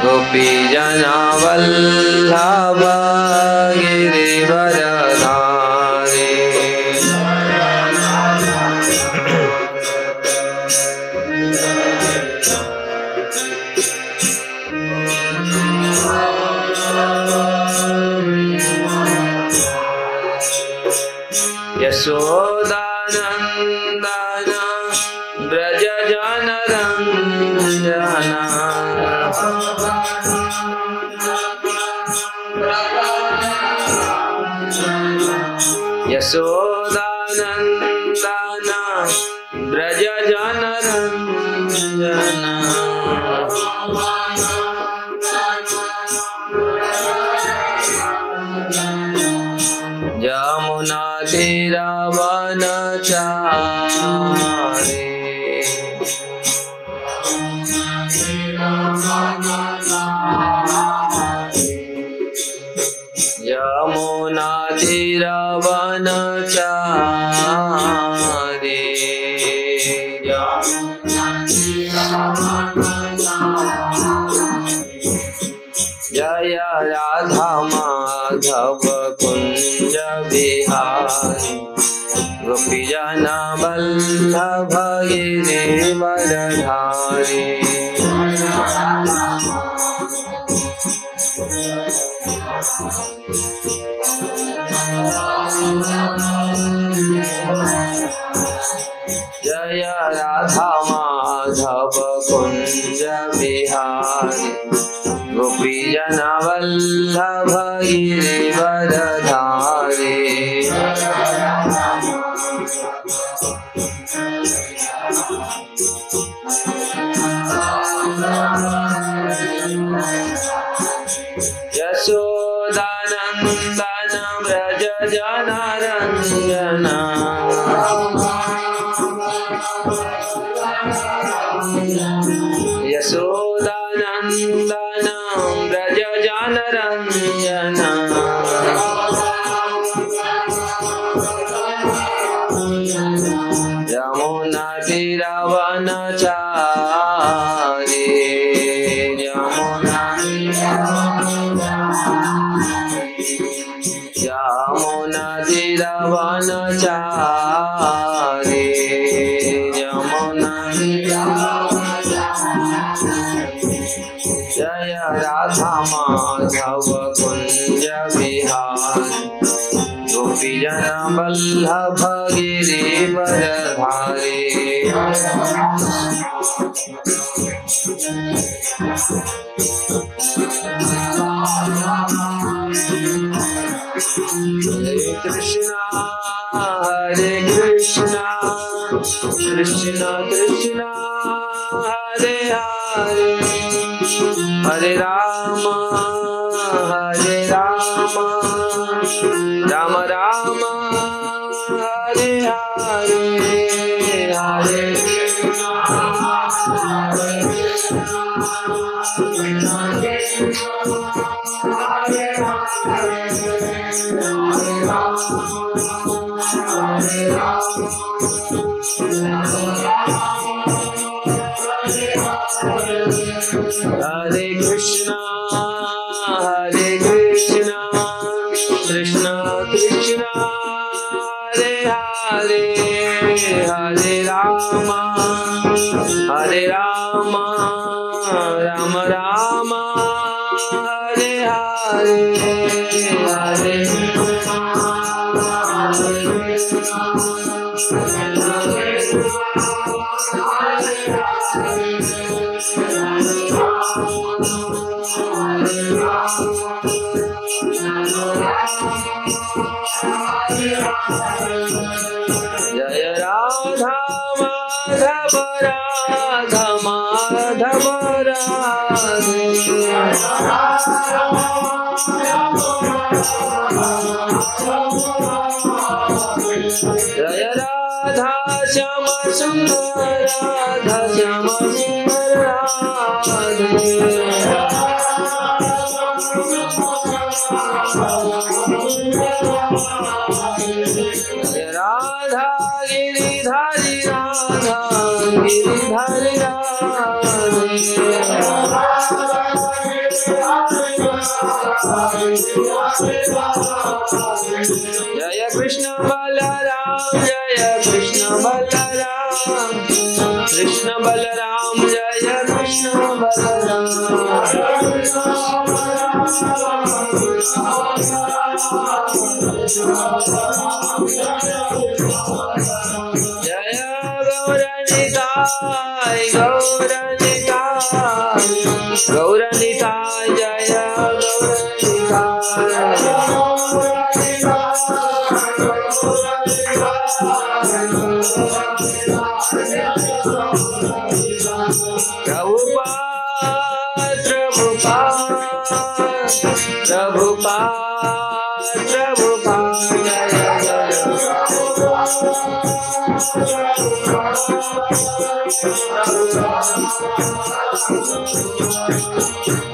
गोपी जना वल्लभ गिरिवरधारी। यशोदानंदन ब्रज जन रंजना। यशोदानंदन ब्रज जन रंजना। यमुना तीरवनचारी। यमुना तीरवनचारी। जय राधा माधव कुंज बिहारी। गोपी जना वल्लभ गिरिवरधारी। जय राधा माधव कुंज बिहारी। गोपी जना वल्लभ गिरिवरधारी। यशोदानंदन ब्रज जन रंजना। यशोदानंदन ब्रज जन रंजना। यमुना तीरवनचारी। यमुना तीरवनचारी। यमुना जय राधा माधव कुंज बिहारी। गोपी जना वल्लभ गिरिवरधारी। हरे कृष्णा कृष्णा कृष्णा हरे हरे। हरे राम राम राम हरे हरे। हरे हरे कृष्णा कृष्णा कृष्णा हरे हरे। हरे राम राम राम हरे हरे। हरे जय राधा माधव राधा माधव राधे। जय राधा श्याम सुंदर राधा श्याम सुंदर राधे। राधा गिरिधारी गिरिधारी राधे। जय कृष्ण बलराम जय कृष्ण बलराम कृष्ण बलराम जय कृष्ण बलराम जय गौरनिताय गौरनिताय गौरनिताय जय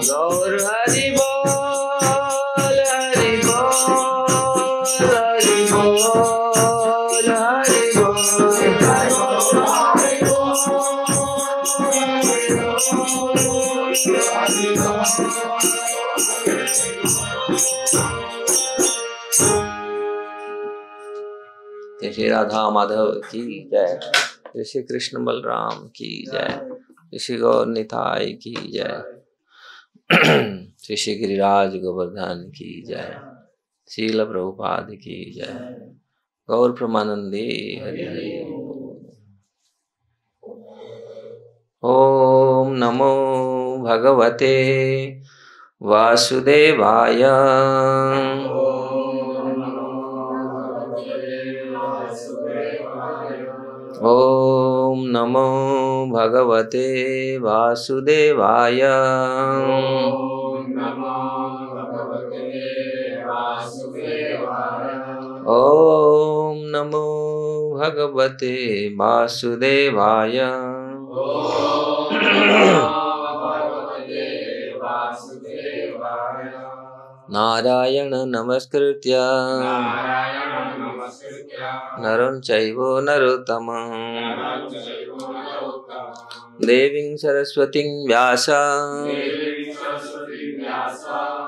गौर हरि बोल हरि बोल हरि बोल हरि श्री राधा माधव की जय, श्री कृष्ण बलराम की जय, श्री गौर निताय की जय, श्री गिरिराज गोवर्धन की जय, श्रील प्रभुपाद की जय, गौर प्रमानंदे हरि हरि। ओम नमो भगवते वासुदेवाय। ओम नमो भगवते वासुदेवाय। ओम नमो भगवते वासुदेवाय। नारायण नमस्कृत्य नरं चैव नरोत्तमं देवीं सरस्वतीं व्यास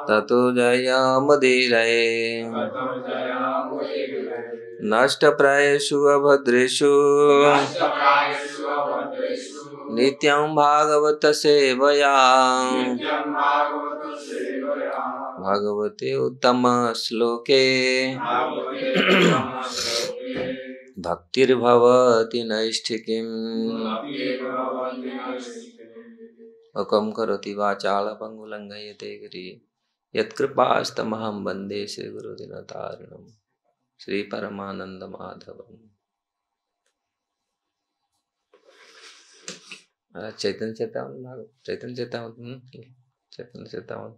ततो जयमुदीरये। नष्टप्रायेषु अभद्रेषु नित्यं भागवत सेवया भगवते उत्तम श्लोके भक्तिर्भवति नैष्ठिकीम्। हुकं करोति वाचाल पंगुलंघयते गिरि यत्कृपास्तमहं वन्दे श्रीगुरुदिनतारिणं श्री परमानंद माधवम्। चैतन्य चेतावत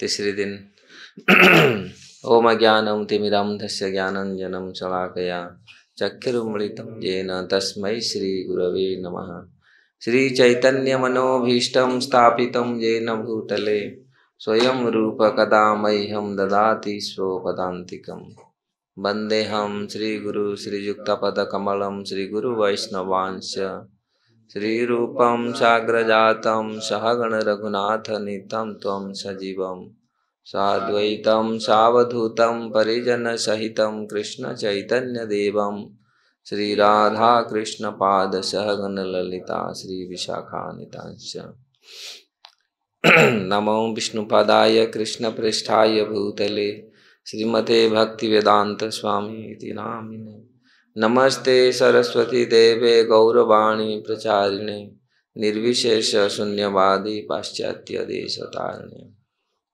तीसरे दिन। ओम ज्ञानं तिमिरान्धस्य ज्ञानाञ्जनं शलाकया चक्षुरुन्मीलितं येन तस्मै श्री गुरवे नमः। श्री चैतन्य मनोभीष्टं स्थापितं येन भूतले स्वयं रूप कदा मह्यं ददाति स्वपदान्तिकम्। वन्देऽहं श्रीगुरु श्रीयुक्तपदकमलं श्रीगुरुवैष्णवांश्च श्रीरूपं साग्रजातं सहगण रघुनाथनितं त्वं सजीवं साद्वैतं सावधूतं परिजनसहितं कृष्णचैतन्यदेवं श्रीराधाकृष्णपादसहगण ललिता श्रीविशाखान्वितांश्च। नमो विष्णुपादाय कृष्णप्रेष्ठाय भूतले श्रीमते भक्तिवेदांत स्वामी इति नामिने। नमस्ते सरस्वती देवे गौरवाणी प्रचारिणे निर्विशेष शून्यवादी पाश्चात्य देशतारिणे।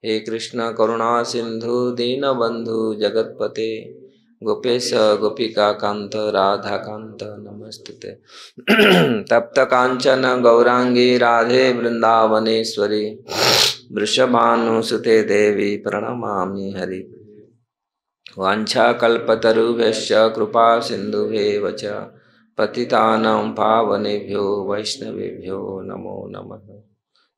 हे कृष्ण करुणा सिंधु दीनबंधु जगतपते गोपेश गोपिका कांत राधा कांत नमस्ते। तप्त कांचन गौरांगी राधे वृंदावनेश्वरी वृषभानुसुते देवी प्रणमामि हरि। वाञ्छाकल्पतरुभ्यश्च कृपा सिन्धुभ्येव च पतितानां पावनेभ्यो वैष्णवेभ्यो नमो नमः।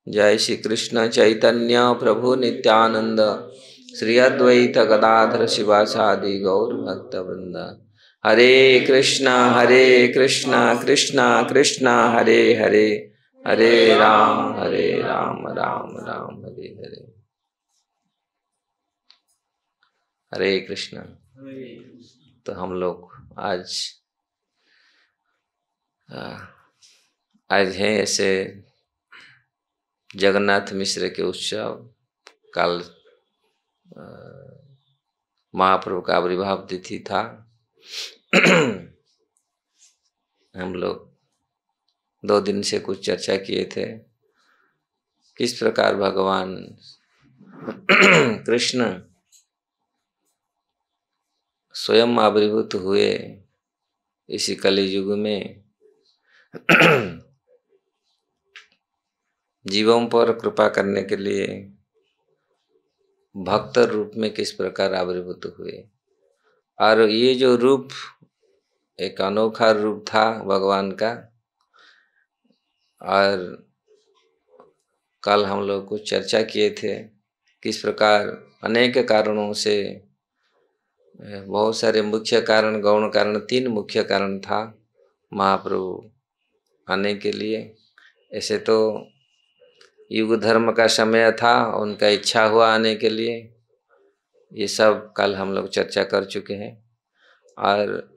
जय श्री कृष्ण चैतन्य प्रभु नित्यानंद श्री अद्वैत गदाधर शिवासादि गौर भक्त वृंद। हरे कृष्णा कृष्णा कृष्णा हरे हरे हरे राम राम राम हरे हरे। हरे कृष्ण। तो हम लोग आज हैं ऐसे जगन्नाथ मिश्र के उत्सव। कल महाप्रभु का आविर्भाव तिथि था। हम लोग 2 दिन से कुछ चर्चा किए थे किस प्रकार भगवान कृष्ण स्वयं आविर्भूत हुए इसी कलि युग में जीवों पर कृपा करने के लिए भक्त रूप में किस प्रकार आविर्भूत हुए। और ये जो रूप एक अनोखा रूप था भगवान का। और कल हम लोग कुछ चर्चा किए थे किस प्रकार अनेक कारणों से, बहुत सारे मुख्य कारण, गौण कारण, 3 मुख्य कारण था महाप्रभु आने के लिए। ऐसे तो युग धर्म का समय था, उनका इच्छा हुआ आने के लिए। ये सब कल हम लोग चर्चा कर चुके हैं। और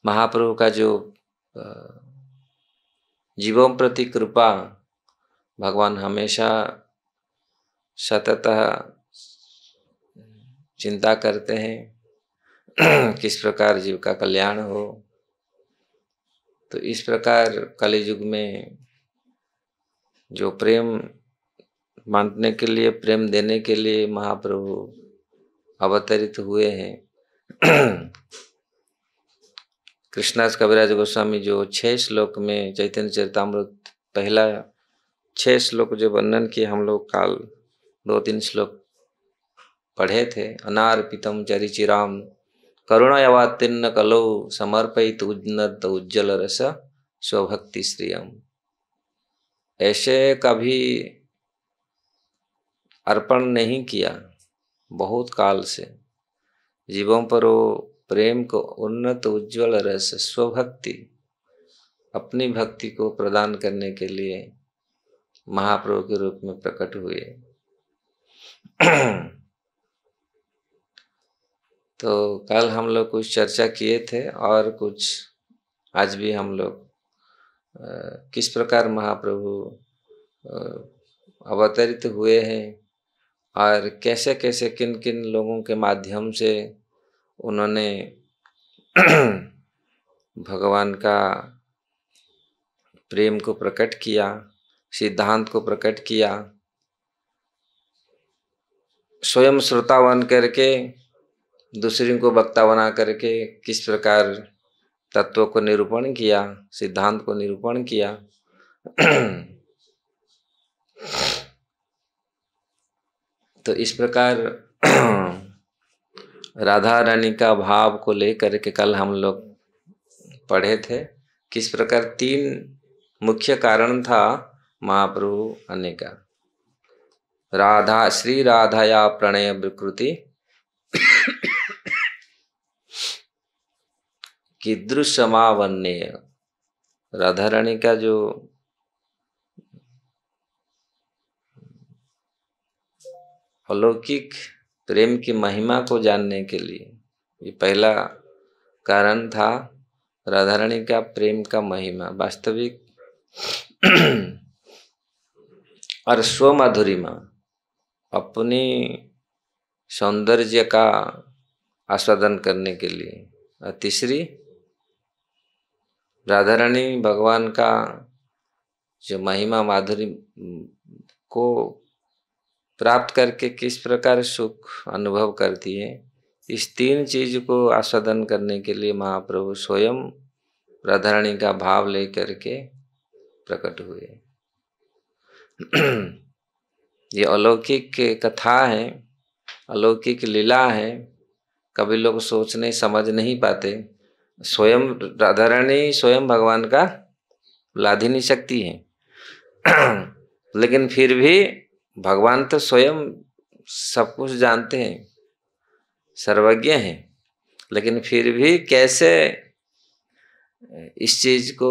महाप्रभु का जो जीवों प्रति कृपा भगवान हमेशा सततः चिंता करते हैं किस प्रकार जीव का कल्याण हो। तो इस प्रकार कलि युग में जो प्रेम बांटने के लिए, प्रेम देने के लिए महाप्रभु अवतरित हुए हैं। कृष्णास कविराज गोस्वामी जो 6 श्लोक में चैतन्य चरितामृत पहला 6 श्लोक जो वर्णन किए, हम लोग काल 2-3 श्लोक पढ़े थे। अनार्पितम चरिचिराम करुणायावातीर्ण कलौ समर्पयित उन्नत उज्ज्वल रस स्वभक्ति श्रियम। ऐसे कभी अर्पण नहीं किया बहुत काल से जीवों पर वो प्रेम को उन्नत उज्ज्वल रस स्वभक्ति, अपनी भक्ति को प्रदान करने के लिए महाप्रभु के रूप में प्रकट हुए। तो कल हम लोग कुछ चर्चा किए थे और कुछ आज भी हम लोग किस प्रकार महाप्रभु अवतरित हुए हैं और कैसे कैसे किन किन लोगों के माध्यम से उन्होंने भगवान का प्रेम को प्रकट किया, सिद्धांत को प्रकट किया, स्वयं श्रोता बन करके दूसरे को वक्ता बना करके किस प्रकार तत्व को निरूपण किया, सिद्धांत को निरूपण किया। तो इस प्रकार राधा रानी का भाव को लेकर के कल हम लोग पढ़े थे किस प्रकार 3 मुख्य कारण था महाप्रभु आने का। राधा, श्री राधाया प्रणय विकृति कीदृशमावन्य। राधा रानी का जो अलौकिक प्रेम की महिमा को जानने के लिए ये पहला कारण था। राधा रानी का प्रेम का महिमा वास्तविक और स्वमाधुरिमा, अपनी सौंदर्य का आस्वादन करने के लिए। और तीसरी, राधा रानी भगवान का जो महिमा माधुरी को प्राप्त करके किस प्रकार सुख अनुभव करती है, इस 3 चीज को आस्वादन करने के लिए महाप्रभु स्वयं राधा रानी का भाव लेकर के प्रकट हुए। ये अलौकिक कथा है, अलौकिक लीला है। कभी लोग सोच नहीं समझ नहीं पाते। स्वयं राधा रानी स्वयं भगवान का लाधिनी शक्ति है। लेकिन फिर भी भगवान तो स्वयं सब कुछ जानते हैं, सर्वज्ञ हैं, लेकिन फिर भी कैसे इस चीज को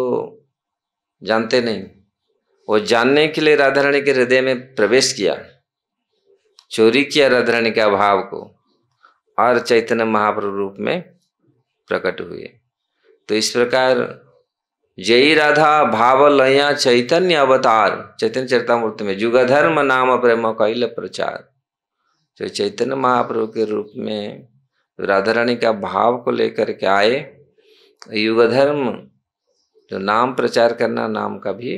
जानते नहीं। वो जानने के लिए राधा रानी के हृदय में प्रवेश किया चोरी किया राधारानी के भाव को और चैतन्य महाप्रभु रूप में प्रकट हुए। तो इस प्रकार जय राधा भाव लया चैतन्य अवतार, चैतन्य चरितामृत में जुग धर्म नाम प्रेम कैल प्रचार। जो चैतन्य महाप्रभु के रूप में राधा रानी का भाव को लेकर के आए, युग धर्म जो नाम प्रचार करना, नाम का भी,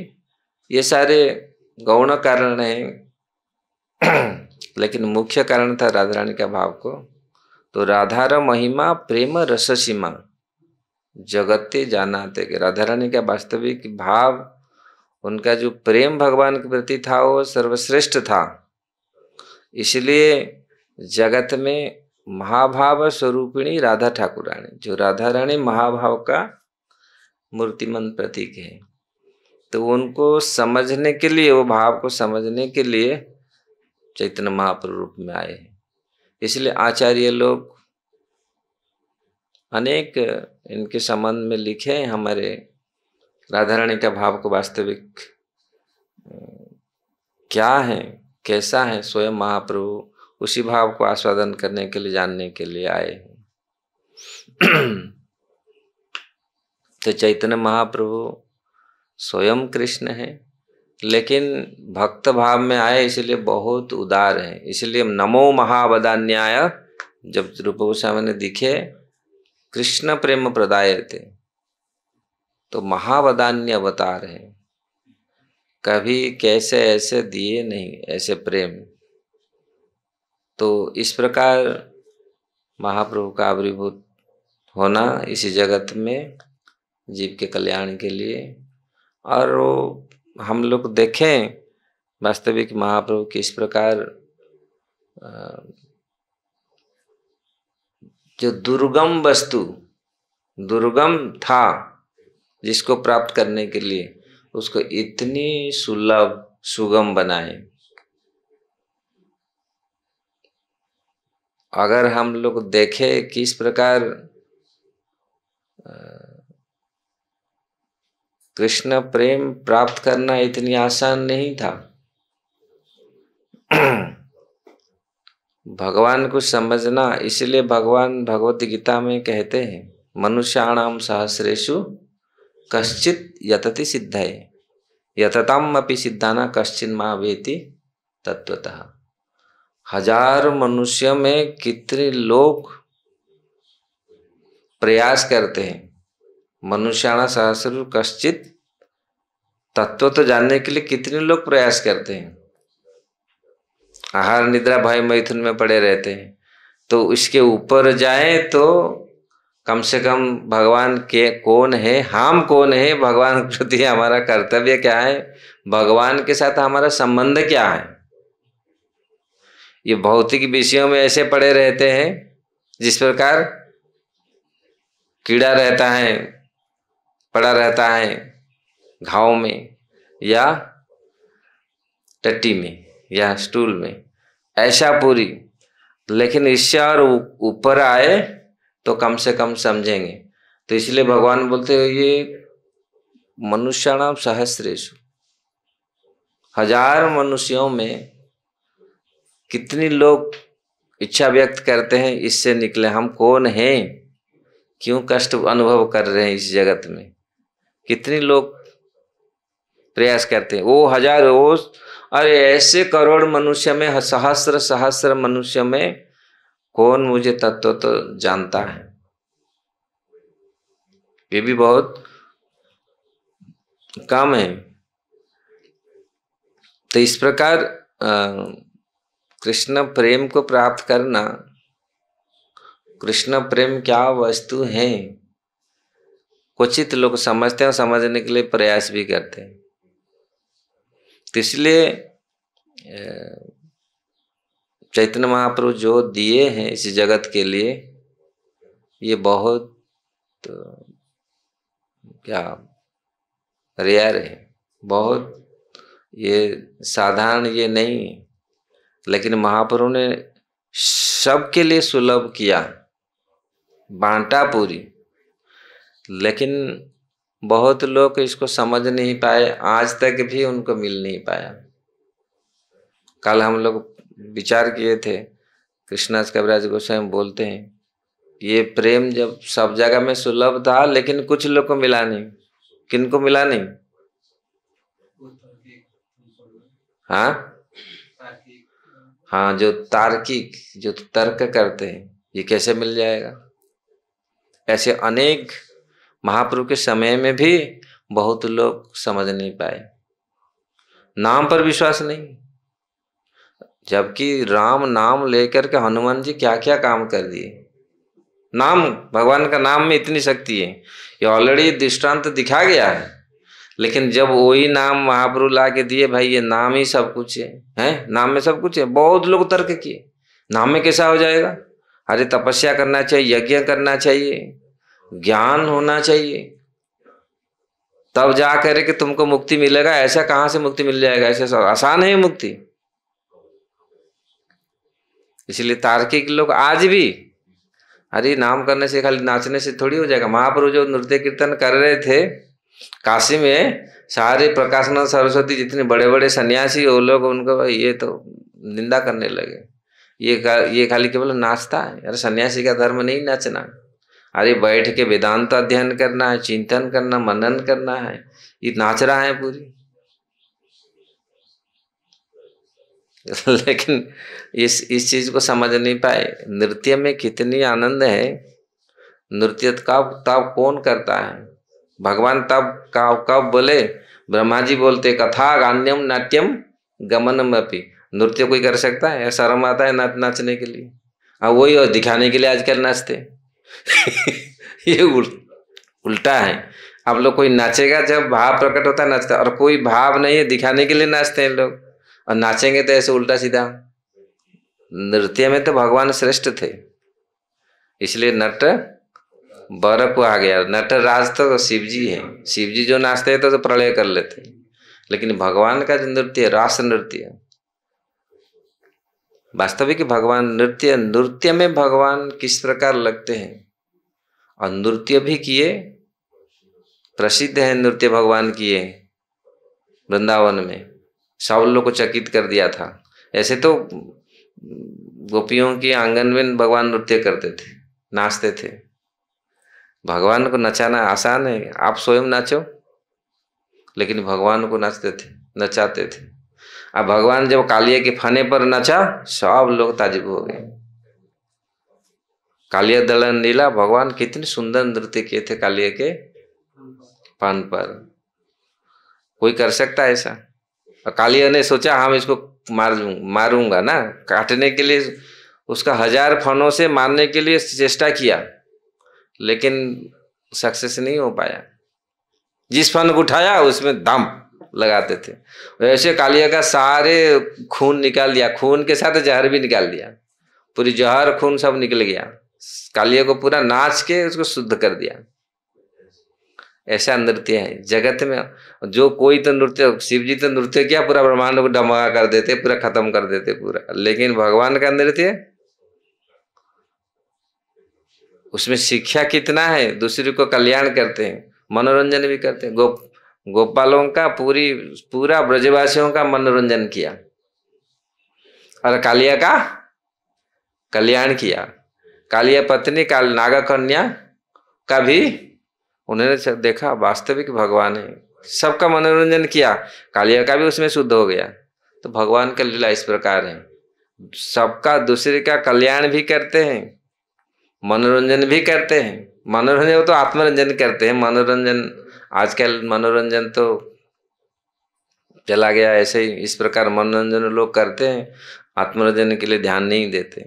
ये सारे गौण कारण हैं, लेकिन मुख्य कारण था राधा रानी का भाव को। तो राधार महिमा प्रेम रस सीमा जगते जानाते, कि राधा रानी का वास्तविक भाव, उनका जो प्रेम भगवान के प्रति था वो सर्वश्रेष्ठ था। इसलिए जगत में महाभाव स्वरूपिणी राधा ठाकुरानी, जो राधा रानी महाभाव का मूर्तिमंत प्रतीक है, तो उनको समझने के लिए, वो भाव को समझने के लिए चैतन्य महाप्रभु रूप में आए हैं। इसलिए आचार्य लोग अनेक इनके संबंध में लिखे हैं, हमारे राधा रानी का भाव को वास्तविक क्या है, कैसा है, स्वयं महाप्रभु उसी भाव को आस्वादन करने के लिए, जानने के लिए आए हैं। तो चैतन्य महाप्रभु स्वयं कृष्ण है, लेकिन भक्त भाव में आए, इसलिए बहुत उदार है। इसलिए नमो महावदान्याय जब रूप गोस्वामी ने दिखे कृष्ण प्रेम प्रदाय थे, तो महावदान्य अवतार है। कभी कैसे ऐसे दिए नहीं ऐसे प्रेम। तो इस प्रकार महाप्रभु का आविर्भूत होना इसी जगत में जीव के कल्याण के लिए। और वो हम लोग देखें वास्तविक महाप्रभु किस प्रकार जो दुर्गम वस्तु, दुर्गम था, जिसको प्राप्त करने के लिए उसको इतनी सुलभ सुगम बनाए। अगर हम लोग देखें किस प्रकार कृष्ण प्रेम प्राप्त करना इतनी आसान नहीं था। भगवान को समझना, इसलिए भगवान भगवत गीता में कहते हैं मनुष्याणाम सहस्रेषु कश्चित यतति सिद्धाय यतताम अपि सिद्धाना कश्चिन मा वेति तत्वतः। हजार मनुष्य में कितने लोग प्रयास करते हैं, मनुष्याणा सहस्र कश्चित, तत्व तो जानने के लिए कितने लोग प्रयास करते हैं। आहार निद्रा भय मैथुन में पड़े रहते हैं, तो इसके ऊपर जाए तो कम से कम भगवान के कौन है, हम कौन है, भगवान के प्रति हमारा कर्तव्य क्या है, भगवान के साथ हमारा संबंध क्या है। ये भौतिक विषयों में ऐसे पड़े रहते हैं जिस प्रकार कीड़ा रहता है, पड़ा रहता है घाव में या टट्टी में या स्टूल में, ऐसा पूरी। लेकिन इससे और ऊपर आए तो कम से कम समझेंगे। तो इसलिए भगवान बोलते हैं ये मनुष्याणाम सहस्रेषु, हजार मनुष्यों में कितने लोग इच्छा व्यक्त करते हैं इससे निकले हम कौन हैं, क्यों कष्ट अनुभव कर रहे हैं इस जगत में। कितने लोग प्रयास करते हैं, वो हजार, वो अरे ऐसे करोड़ मनुष्य में, सहस्र सहस्र मनुष्य में कौन मुझे तत्व तो जानता है। ये भी बहुत कम है। तो इस प्रकार कृष्ण प्रेम को प्राप्त करना, कृष्ण प्रेम क्या वस्तु है, क्वचित लोग समझते हैं, समझने के लिए प्रयास भी करते हैं। तो इसलिए चैतन्य महाप्रभु जो दिए हैं इस जगत के लिए, ये बहुत क्या रेयर है, बहुत ये साधारण ये नहीं। लेकिन महाप्रभु ने सबके लिए सुलभ किया, बांटा पूरी। लेकिन बहुत लोग इसको समझ नहीं पाए, आज तक भी उनको मिल नहीं पाया। कल हम लोग विचार किए थे। कृष्णदास कविराज गोस्वामी बोलते हैं ये प्रेम जब सब जगह में सुलभ था, लेकिन कुछ लोग को मिला नहीं। किनको मिला नहीं? हाँ हाँ, जो तार्किक, जो तर्क करते हैं, ये कैसे मिल जाएगा। ऐसे अनेक महाप्रभु के समय में भी बहुत लोग समझ नहीं पाए, नाम पर विश्वास नहीं। जबकि राम नाम लेकर के हनुमान जी क्या क्या काम कर दिए। नाम, भगवान का नाम में इतनी शक्ति है, ये ऑलरेडी दृष्टांत दिखा गया है। लेकिन जब वही नाम महाप्रभु ला के दिए, भाई ये नाम ही सब कुछ है, नाम में सब कुछ है। बहुत लोग तर्क किए नाम में कैसा हो जाएगा। अरे तपस्या करना चाहिए, यज्ञ करना चाहिए, ज्ञान होना चाहिए, तब जा कर के तुमको मुक्ति मिलेगा। ऐसा कहाँ से मुक्ति मिल जाएगा? ऐसे आसान है मुक्ति। इसलिए तार्किक लोग आज भी, अरे नाम करने से, खाली नाचने से थोड़ी हो जाएगा। महाप्रभु जो नृत्य कीर्तन कर रहे थे काशी में, सारे प्रकाशानंद सरस्वती जितने बड़े बड़े सन्यासी, वो लोग उनको ये तो निंदा करने लगे। ये खाली केवल नाचता है। अरे सन्यासी का धर्म नहीं नाचना, अरे बैठ के वेदांत अध्ययन करना है, चिंतन करना, मनन करना है। ये नाच रहा है पूरी। लेकिन इस चीज को समझ नहीं पाए। नृत्य में कितनी आनंद है। नृत्य तब कौन करता है? भगवान तब कब बोले? ब्रह्मा जी बोलते कथा गान्यम नाट्यम गमनम अपि। नृत्य कोई कर सकता है? शर्म आता है नाचने के लिए। अब वही और दिखाने के लिए आजकल नाचते। ये उल्टा है। आप लोग, कोई नाचेगा जब भाव प्रकट होता है नाचता, और कोई भाव नहीं है दिखाने के लिए नाचते हैं लोग, और नाचेंगे तो ऐसे उल्टा सीधा। नृत्य में तो भगवान श्रेष्ठ थे, इसलिए नट बर को आ गया। नट राज तो शिव जी है। शिव जी जो नाचते हैं तो प्रलय कर लेते। लेकिन भगवान का जो नृत्य है, रास नृत्य, वास्तविक भगवान नृत्य में भगवान किस प्रकार लगते हैं। और नृत्य भी किए, प्रसिद्ध है नृत्य भगवान किए वृंदावन में, सब लोग को चकित कर दिया था। ऐसे तो गोपियों के आंगन में भगवान नृत्य करते थे, नाचते थे। भगवान को नचाना आसान है, आप स्वयं नाचो, लेकिन भगवान को नाचते थे, नचाते थे। अब भगवान जब कालिया के फने पर नचा, सब लोग ताजुब हो गए। कालिया दलन लीला, भगवान कितने सुंदर नृत्य किए थे कालिया के फन पर। कोई कर सकता है ऐसा? और कालिया ने सोचा हम इसको मारूंगा ना, काटने के लिए उसका 1000 फनों से मारने के लिए चेष्टा किया, लेकिन सक्सेस नहीं हो पाया। जिस फन को उठाया उसमें दाम लगाते थे। वैसे कालिया का सारे खून निकाल दिया, खून के साथ जहर भी निकाल दिया, पूरी जहर खून सब निकल गया। कालिया को पूरा नाच के उसको शुद्ध कर दिया। ऐसा नृत्य है जगत में। जो कोई तो नृत्य, शिव जी तो नृत्य किया, पूरा ब्रह्मांड को डमका कर देते, पूरा खत्म कर देते पूरा। लेकिन भगवान का नृत्य, उसमें शिक्षा कितना है, दूसरे को कल्याण करते हैं, मनोरंजन भी करते हैं। गोपालों का पूरा ब्रजवासियों का मनोरंजन किया, और कालिया का कल्याण किया। कालिया पत्नी काल नागा कन्या का भी उन्होंने देखा वास्तविक भगवान है, सबका मनोरंजन किया, कालिया का भी उसमें शुद्ध हो गया। तो भगवान का लीला इस प्रकार है, सबका दूसरे का कल्याण भी करते हैं, मनोरंजन भी करते हैं। मनोरंजन तो आत्मरंजन करते हैं। मनोरंजन आजकल मनोरंजन तो चला गया, ऐसे ही इस प्रकार मनोरंजन लोग करते हैं, आत्मरंजन के लिए ध्यान नहीं देते।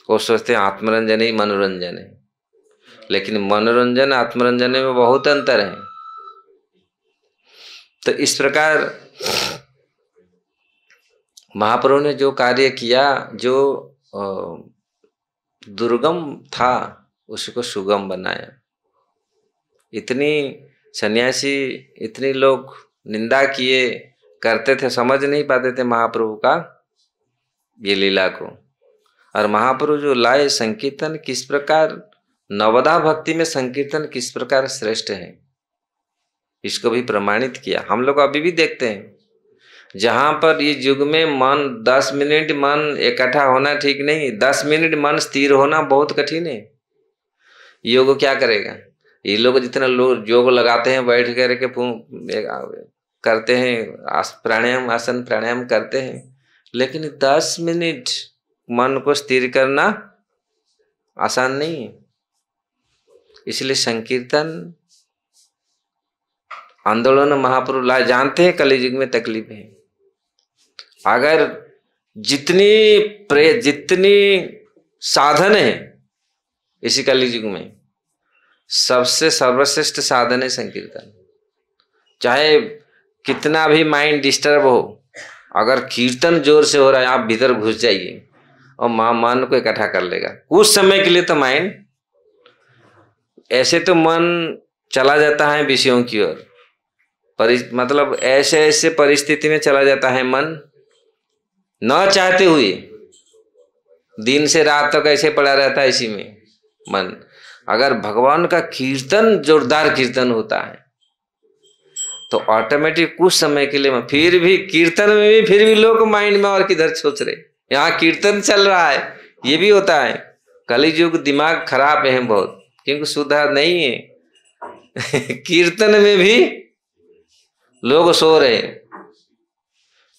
वो सोचते हैं आत्मरंजन ही मनोरंजन है, लेकिन मनोरंजन आत्मरंजन में बहुत अंतर है। तो इस प्रकार महाप्रभु ने जो कार्य किया, जो दुर्गम था उसको सुगम बनाया। इतनी सन्यासी, इतने लोग निंदा किए करते थे, समझ नहीं पाते थे महाप्रभु का ये लीला को। और महाप्रभु जो लाए संकीर्तन, किस प्रकार नवदा भक्ति में संकीर्तन किस प्रकार श्रेष्ठ है, इसको भी प्रमाणित किया। हम लोग अभी भी देखते हैं, जहां पर इस युग में मन 10 मिनट मन इकट्ठा होना ठीक नहीं, 10 मिनट मन स्थिर होना बहुत कठिन है। योग क्या करेगा? ये लोग जितना लोग योग लगाते हैं, बैठ करके करते हैं, प्राणायाम आसन प्राणायाम करते हैं, लेकिन 10 मिनट मन को स्थिर करना आसान नहीं है। इसलिए संकीर्तन आंदोलन महाप्रभु लाए, जानते हैं कलयुग में तकलीफ है। अगर जितनी साधन है इसी कलयुग में, सबसे सर्वश्रेष्ठ साधन है संकीर्तन। चाहे कितना भी माइंड डिस्टर्ब हो, अगर कीर्तन जोर से हो रहा है, आप भीतर घुस जाइए और मन को इकट्ठा कर लेगा कुछ समय के लिए। तो माइंड ऐसे तो मन चला जाता है विषयों की ओर, मतलब ऐसे परिस्थिति में चला जाता है मन, न चाहते हुए दिन से रात तक ऐसे पड़ा रहता है इसी में मन। अगर भगवान का कीर्तन जोरदार कीर्तन होता है तो ऑटोमेटिक कुछ समय के लिए, फिर भी कीर्तन में भी फिर भी लोग माइंड में और किधर सोच रहे, यहाँ कीर्तन चल रहा है, ये भी होता है। कलयुग दिमाग खराब है बहुत, क्योंकि सुधार नहीं है। कीर्तन में भी लोग सो रहे,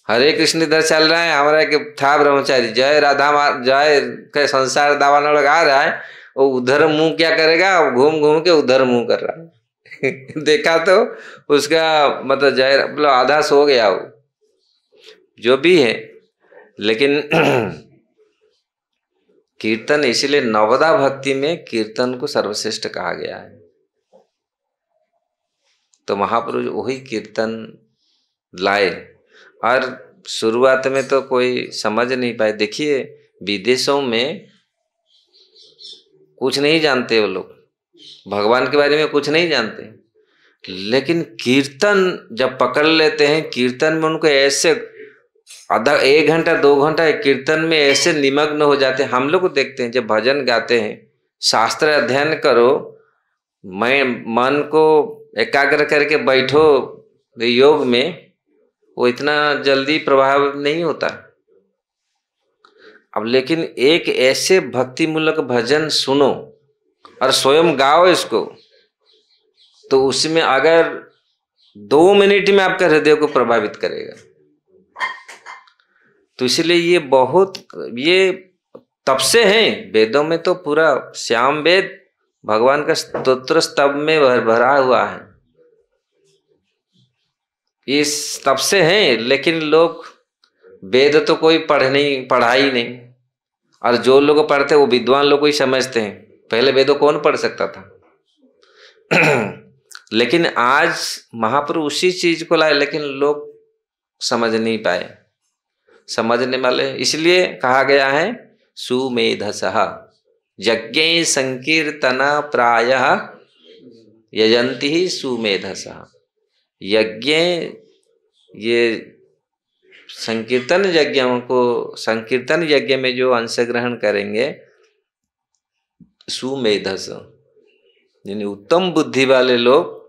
हरे कृष्ण इधर चल रहा है, हमारा के था ब्रह्मचारी जय राधा जय के संसार दावाना लगा रहा है, वो उधर मुंह क्या करेगा, घूम घूम के उधर मुंह कर रहा है। देखा तो उसका मतलब जय मतलब आधा सो गया वो, जो भी है। लेकिन कीर्तन, इसीलिए नवदा भक्ति में कीर्तन को सर्वश्रेष्ठ कहा गया है। तो महाप्रभु वही कीर्तन लाए, और शुरुआत में तो कोई समझ नहीं पाए। देखिए विदेशों में कुछ नहीं जानते वो लोग, भगवान के बारे में कुछ नहीं जानते, लेकिन कीर्तन जब पकड़ लेते हैं, कीर्तन में उनको ऐसे आधा 1 घंटा 2 घंटा कीर्तन में ऐसे निमग्न हो जाते हैं। हम लोग को देखते हैं जब भजन गाते हैं, शास्त्र अध्ययन करो, मन को एकाग्र करके बैठो योग में, वो इतना जल्दी प्रभाव नहीं होता। अब लेकिन एक ऐसे भक्ति मूलक भजन सुनो और स्वयं गाओ इसको, तो उसमें अगर 2 मिनट में आपका हृदय को प्रभावित करेगा। तो इसलिए ये तब से हैं, वेदों में तो पूरा श्याम वेद भगवान का स्तोत्र स्तव में भरा हुआ है, इस तब से हैं। लेकिन लोग वेद तो कोई पढ़ा ही नहीं, और जो लोग पढ़ते वो विद्वान लोग ही समझते हैं। पहले वेदों कौन पढ़ सकता था? लेकिन आज महाप्रभु उसी चीज को लाए, लेकिन लोग समझ नहीं पाए, समझने वाले। इसलिए कहा गया है सुमेधसः यज्ञे संकीर्तना प्रायः यजन्ति ही सुमेधसः। यज्ञ, ये संकीर्तन यज्ञों को, संकीर्तन यज्ञ में जो अंश ग्रहण करेंगे, सुमेधस यानी उत्तम बुद्धि वाले लोग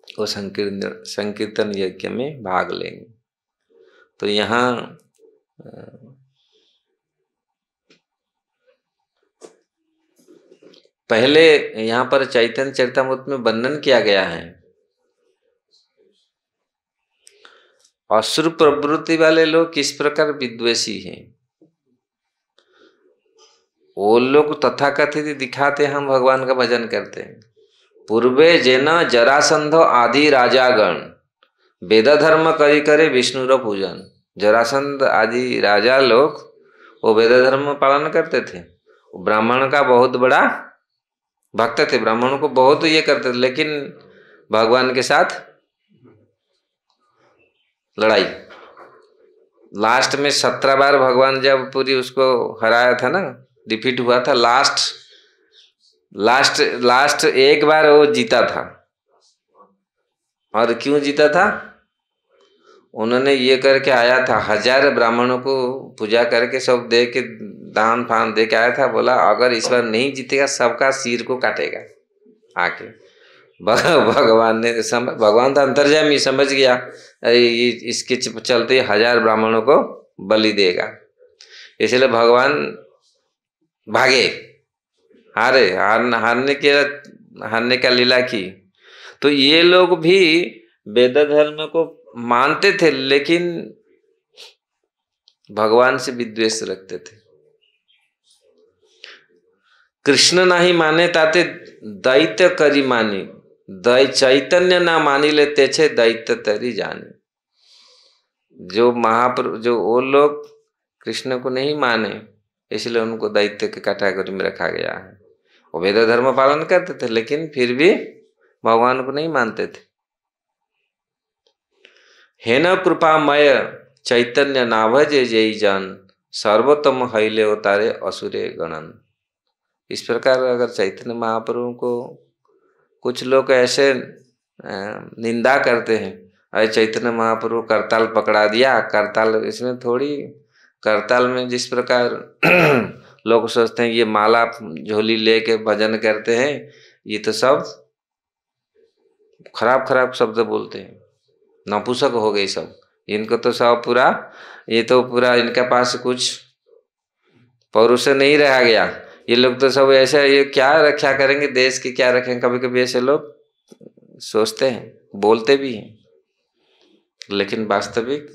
वो संकीर्तन यज्ञ में भाग लेंगे। तो यहाँ पहले यहाँ पर चैतन्य चरितामृत में वर्णन किया गया है, असुर प्रवृत्ति वाले लोग किस प्रकार विद्वेषी हैं। वो लोग तथाकथित दिखाते हम भगवान का भजन करते हैं। पूर्वे जेना जरासंधो आदि राजागण वेद धर्म करी करे विष्णु पूजन। जरासंध आदि राजा लोग वो वेद धर्म पालन करते थे, ब्राह्मण का बहुत बड़ा भक्त थे, ब्राह्मणों को बहुत ये करते थे, लेकिन भगवान के साथ लड़ाई। लास्ट में 17 बार भगवान जब पूरी उसको हराया था ना, डिफीट हुआ था, लास्ट एक बार वो जीता था। और क्यों जीता था? उन्होंने ये करके आया था, 1000 ब्राह्मणों को पूजा करके सब दे के दान फान दे के आया था। बोला अगर इस बार नहीं जीतेगा सबका सिर को काटेगा आके। भगवान ने भगवान तो अंतर्यामी समझ गया, अरे ये इसके चलते 1000 ब्राह्मणों को बलि देगा, इसलिए भगवान भागे, हारने का लीला की। तो ये लोग भी वेद धर्म को मानते थे, लेकिन भगवान से विद्वेष रखते थे। कृष्ण नहीं माने ताते दैत्य करी मानी, चैतन्य ना मानी लेते छे दैत्य तरी जानी। जो महाप्रभु, जो वो लोग कृष्ण को नहीं माने, इसलिए उनको दैत्य के कैटेगरी में रखा गया है। वो वेद धर्म पालन करते थे, लेकिन फिर भी भगवान को नहीं मानते थे। हे न कृपामय चैतन्य नाभजे जय जन, सर्वोत्तम हैले अवतारे असुरे गणन। इस प्रकार अगर चैतन्य महाप्रभु को कुछ लोग ऐसे निंदा करते हैं, अरे चैतन्य महाप्रभु करताल पकड़ा दिया, करताल, इसमें थोड़ी, करताल में जिस प्रकार लोग सोचते हैं ये माला झोली लेके भजन करते हैं, ये तो सब खराब खराब शब्द बोलते हैं, नपुंसक हो गए सब, इनको तो सब पूरा, ये तो पूरा इनके पास कुछ पौरुष नहीं रह गया। ये लोग तो सब ऐसे, ये क्या रक्षा करेंगे, देश की क्या रखेंगे, कभी कभी ऐसे लोग सोचते हैं, बोलते भी हैं। लेकिन वास्तविक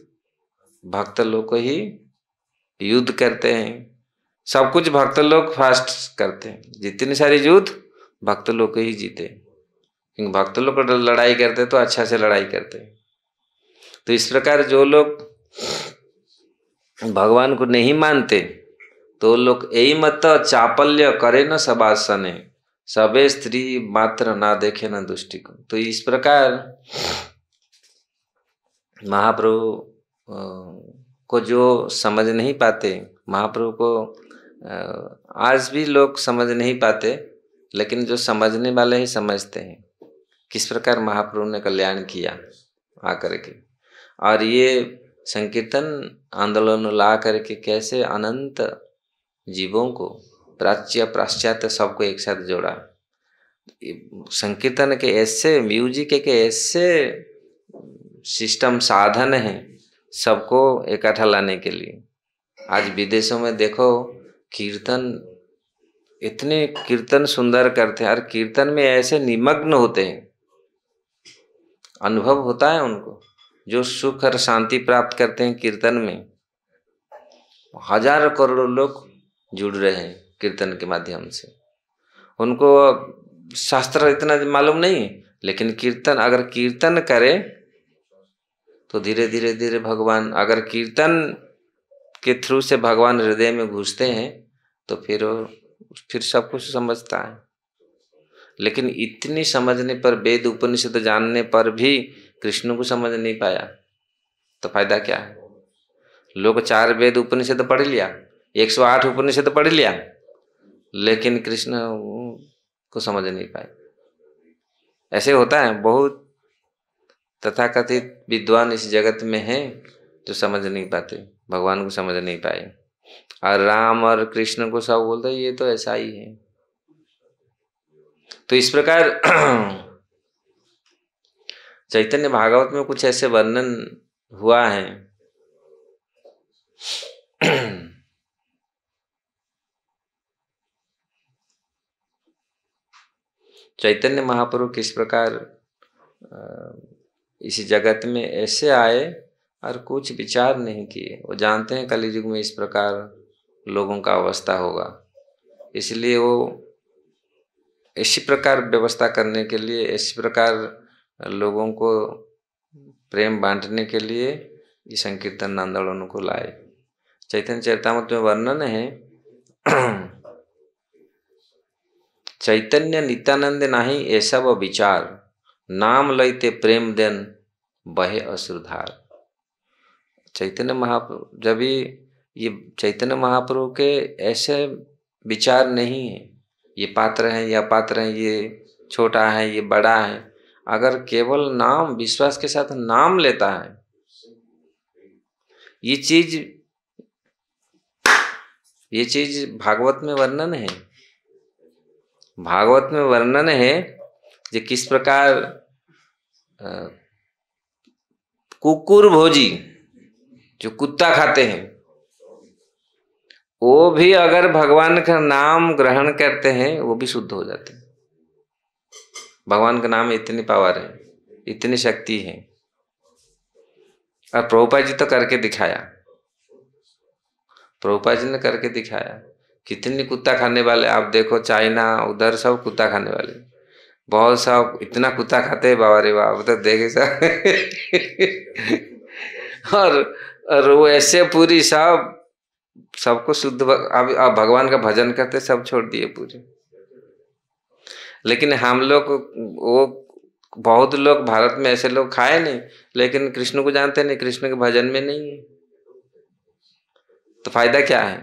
भक्त लोग को ही युद्ध करते हैं, सब कुछ भक्त लोग फास्ट करते हैं, जितनी सारी युद्ध भक्त लोग को ही जीते, क्योंकि भक्त लोग को लड़ाई करते तो अच्छा से लड़ाई करते हैं। तो इस प्रकार जो लोग भगवान को नहीं मानते, तो लोग यही मत चापल्य करे न सबासने, सबे स्त्री मात्र ना देखे न दुष्टि को। तो इस प्रकार महाप्रभु को जो समझ नहीं पाते, महाप्रभु को आज भी लोग समझ नहीं पाते, लेकिन जो समझने वाले ही समझते हैं किस प्रकार महाप्रभु ने कल्याण किया आकर के। और ये संकीर्तन आंदोलन ला करके कैसे अनंत जीवों को, प्राच्य पाश्चात्य सबको एक साथ जोड़ा। संकीर्तन के ऐसे, म्यूजिक के ऐसे सिस्टम, साधन हैं सबको इकट्ठा लाने के लिए। आज विदेशों में देखो कीर्तन, इतने कीर्तन सुंदर करते हैं, और कीर्तन में ऐसे निमग्न होते हैं, अनुभव होता है उनको, जो सुख और शांति प्राप्त करते हैं कीर्तन में। हजारों करोड़ों लोग जुड़ रहे हैं कीर्तन के माध्यम से। उनको शास्त्र इतना मालूम नहीं, लेकिन कीर्तन, अगर कीर्तन करे तो धीरे धीरे धीरे भगवान, अगर कीर्तन के थ्रू से भगवान हृदय में घुसते हैं तो फिर सब कुछ समझता है। लेकिन इतनी समझने पर, वेद उपनिषद जानने पर भी कृष्ण को समझ नहीं पाया, तो फायदा क्या है। लोग 4 वेद उपनिषद पढ़ लिया, 108 उपनिषद पढ़ लिया, लेकिन कृष्ण को समझ नहीं पाए। ऐसे होता है, बहुत तथाकथित विद्वान इस जगत में हैं जो समझ नहीं पाते, भगवान को समझ नहीं पाए, और राम और कृष्ण को सब बोलते हैं ये तो ऐसा ही है। तो इस प्रकार चैतन्य भागवत में कुछ ऐसे वर्णन हुआ है। चैतन्य महाप्रभु किस प्रकार इस जगत में ऐसे आए और कुछ विचार नहीं किए। वो जानते हैं कलयुग में इस प्रकार लोगों का अवस्था होगा, इसलिए वो इसी प्रकार व्यवस्था करने के लिए, इसी प्रकार लोगों को प्रेम बांटने के लिए ये संकीर्तन आंदोलन को लाए। चैतन्य चरितामृत में वर्णन है, चैतन्य नित्यानंद नाही ऐसा वो विचार, नाम लैते प्रेम देन बहे असुरधार। चैतन्य महाप्रभु, जब ये चैतन्य महाप्रभु के ऐसे विचार नहीं है, ये पात्र है या पात्र है, ये छोटा है ये बड़ा है। अगर केवल नाम, विश्वास के साथ नाम लेता है, ये चीज भागवत में वर्णन है। भागवत में वर्णन है जो किस प्रकार कुकुर भोजी जो कुत्ता खाते हैं, वो भी अगर भगवान का नाम ग्रहण करते हैं वो भी शुद्ध हो जाते हैं। भगवान का नाम में इतनी पावर है, इतनी शक्ति है। और प्रभुपाद जी तो करके दिखाया, प्रभुपाद जी ने करके दिखाया। कितनी कुत्ता खाने वाले आप देखो, चाइना उधर सब कुत्ता खाने वाले, बहुत सब इतना कुत्ता खाते हैं, बाबा रे बाबा, तो देखे सब और वो ऐसे पूरी सबको शुद्ध अब भगवान का भजन करते, सब छोड़ दिए पूरे। लेकिन हम लोग, वो बहुत लोग भारत में ऐसे लोग खाए नहीं, लेकिन कृष्ण को जानते नहीं, कृष्ण के भजन में नहीं है, तो फायदा क्या है?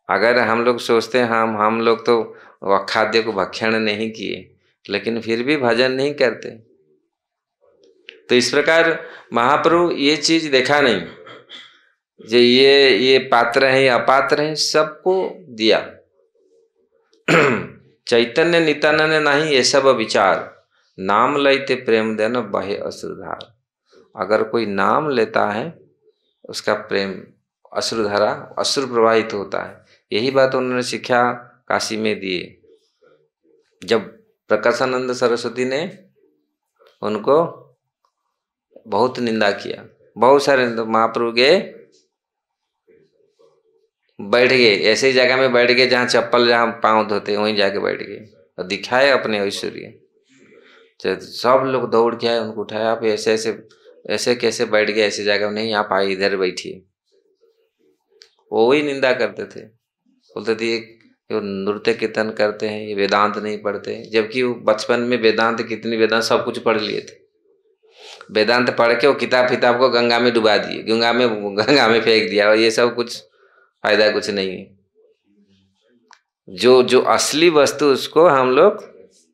अगर हम लोग सोचते हैं हम लोग तो अखाद्य को भक्षण नहीं किए, लेकिन फिर भी भजन नहीं करते, तो इस प्रकार महाप्रभु ये चीज देखा नहीं, जो ये पात्र है या अपात्र है, सबको दिया। चैतन्य नित्यानंद ने नहीं ये सब विचार, नाम लैते प्रेम देन बहे अश्रुधार। अगर कोई नाम लेता है उसका प्रेम अश्रुधारा, अश्रु प्रवाहित होता है। यही बात उन्होंने शिक्षा काशी में दिए। जब प्रकाशानंद सरस्वती ने उनको बहुत निंदा किया, बहुत सारे महाप्रभु गए, बैठ गए ऐसे ही जगह में बैठ गए जहाँ चप्पल, जहाँ पांव धोते वहीं जाके बैठ गए और दिखाए अपने ऐश्वर्य। सब लोग दौड़ के आए, उनको उठाया, आप ऐसे कैसे बैठ गए ऐसी जगह में? नहीं, आप आए इधर बैठिए। वो ही निंदा करते थे, बोलते थे ये नृत्य कीर्तन करते हैं, ये वेदांत नहीं पढ़ते, जबकि वो बचपन में वेदांत, कितनी वेदांत सब कुछ पढ़ लिए थे। वेदांत पढ़ के वो किताब को गंगा में डुबा दिए, गंगा में फेंक दिया, और ये सब कुछ फायदा कुछ नहीं है। जो असली वस्तु उसको हम लोग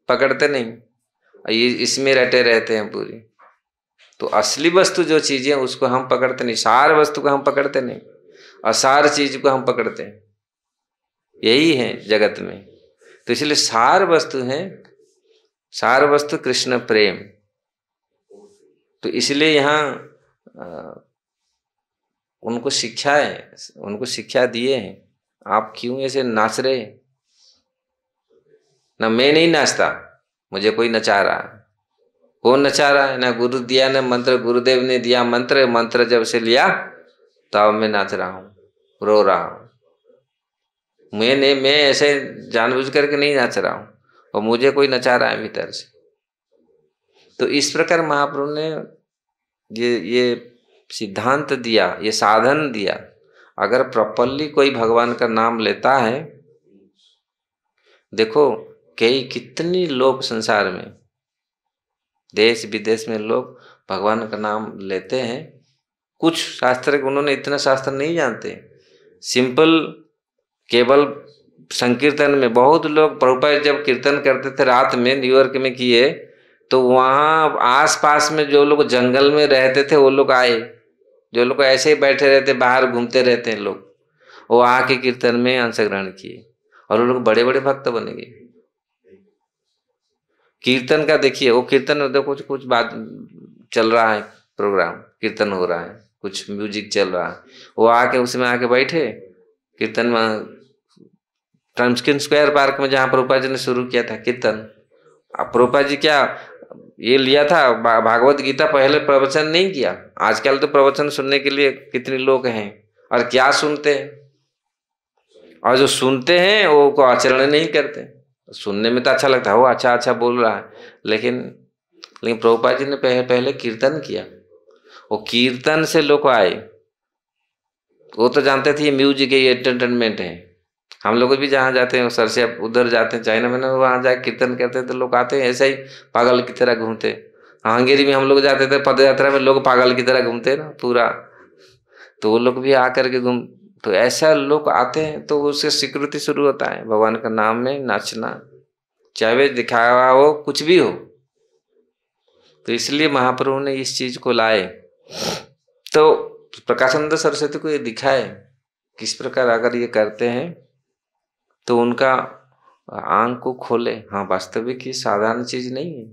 पकड़ते नहीं, ये इसमें रटे रहते हैं पूरी। तो असली वस्तु जो चीजें उसको हम पकड़ते नहीं, सार वस्तु को हम पकड़ते नहीं, असार चीज को हम पकड़ते हैं। यही है जगत में। तो इसलिए सार वस्तु है, सार वस्तु कृष्ण प्रेम। तो इसलिए यहाँ उनको शिक्षा है, उनको शिक्षा दिए हैं, आप क्यों ऐसे नाच रहे? ना मैं नहीं नाचता, मुझे कोई नचा रहा है। कौन नचा रहा है? ना गुरु दिया ना मंत्र, गुरुदेव ने दिया मंत्र, मंत्र जब से लिया तब मैं नाच रहा हूँ, रो रहा हूँ। मैं ऐसे जानबूझ करके नहीं नाच रहा हूँ, और मुझे कोई नचा रहा है भीतर से। तो इस प्रकार महाप्रभु ने ये सिद्धांत दिया, ये साधन दिया। अगर प्रॉपरली कोई भगवान का नाम लेता है, देखो कितनी लोग संसार में, देश विदेश में लोग भगवान का नाम लेते हैं। कुछ शास्त्र के उन्होंने इतना शास्त्र नहीं जानते, सिंपल केवल संकीर्तन में बहुत लोग, प्रभुपाद जब कीर्तन करते थे रात में न्यूयॉर्क में किए, तो वहाँ आस पास में जो लोग जंगल में रहते थे वो लोग आए, जो लोग ऐसे ही बैठे रहते, बाहर घूमते रहते हैं लोग, वो आके कीर्तन में अंशग्रहण किए, और वो लोग बड़े बड़े भक्त बन गए। कीर्तन का देखिए, वो कीर्तन में देखो कुछ बात चल रहा है, प्रोग्राम कीर्तन हो रहा है, कुछ म्यूजिक चल रहा है, वो आके उसमें आके बैठे कीर्तन में। टम्सकिन स्क्वायर पार्क में जहाँ प्रभुपाद जी ने शुरू किया था कीर्तन, प्रभुपाद जी क्या ये लिया था भागवत गीता, पहले प्रवचन नहीं किया। आजकल तो प्रवचन सुनने के लिए कितने लोग हैं, और क्या सुनते हैं, और जो सुनते हैं वो को आचरण नहीं करते। सुनने में तो अच्छा लगता है, वो अच्छा बोल रहा है, लेकिन प्रभुपाद जी ने पहले कीर्तन किया, वो कीर्तन से लोग आए। वो तो जानते थे ये म्यूजिक है, ये एंटरटेनमेंट है। हम लोग भी जहाँ जाते हैं सर से उधर जाते हैं, चाइना में वहाँ जाके कीर्तन करते हैं, तो लोग आते हैं ऐसे ही पागल की तरह घूमते। हंगेरी में हम लोग जाते थे पद यात्रा में, लोग पागल की तरह घूमते हैं ना पूरा, तो वो लोग भी आकर के तो ऐसा लोग आते हैं, तो उससे स्वीकृति शुरू होता है भगवान का नाम में नाचना, चाहे वे दिखावा हो कुछ भी हो। तो इसलिए महाप्रभु ने इस चीज को लाए। तो प्रकाशानंद सरस्वती को ये दिखाए किस प्रकार अगर ये करते हैं तो उनका आंख को खोले, हाँ वास्तविक ये साधारण चीज नहीं है।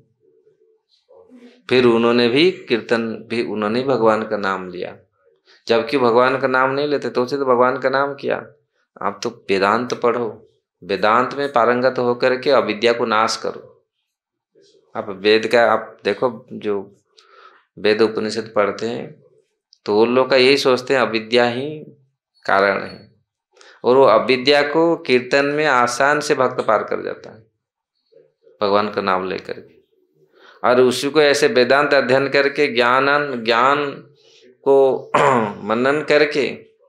फिर उन्होंने भी कीर्तन भी उन्होंने भगवान का नाम लिया, जबकि भगवान का नाम नहीं लेते तो उसे तो भगवान का नाम किया। आप तो वेदांत पढ़ो, वेदांत में पारंगत होकर के अविद्या को नाश करो। आप वेद का आप देखो, जो वेद उपनिषद पढ़ते हैं तो वो लोग का यही सोचते हैं अविद्या ही कारण है, और वो अविद्या को कीर्तन में आसान से भक्त पार कर जाता है भगवान का नाम लेकर के। और उसी को ऐसे वेदांत अध्ययन करके ज्ञान को मनन करके,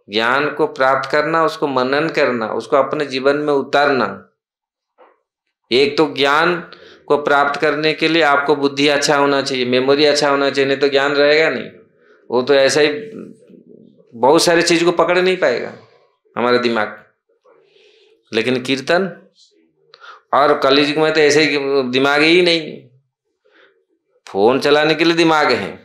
ज्ञान को प्राप्त करना, उसको मनन करना, उसको अपने जीवन में उतारना। एक तो ज्ञान को प्राप्त करने के लिए आपको बुद्धि अच्छा होना चाहिए, मेमोरी अच्छा होना चाहिए, नहीं तो ज्ञान रहेगा नहीं। वो तो ऐसा ही बहुत सारी चीज को पकड़ नहीं पाएगा हमारा दिमाग। लेकिन कीर्तन और कलयुग में तो ऐसे ही दिमाग ही नहीं, फोन चलाने के लिए दिमाग है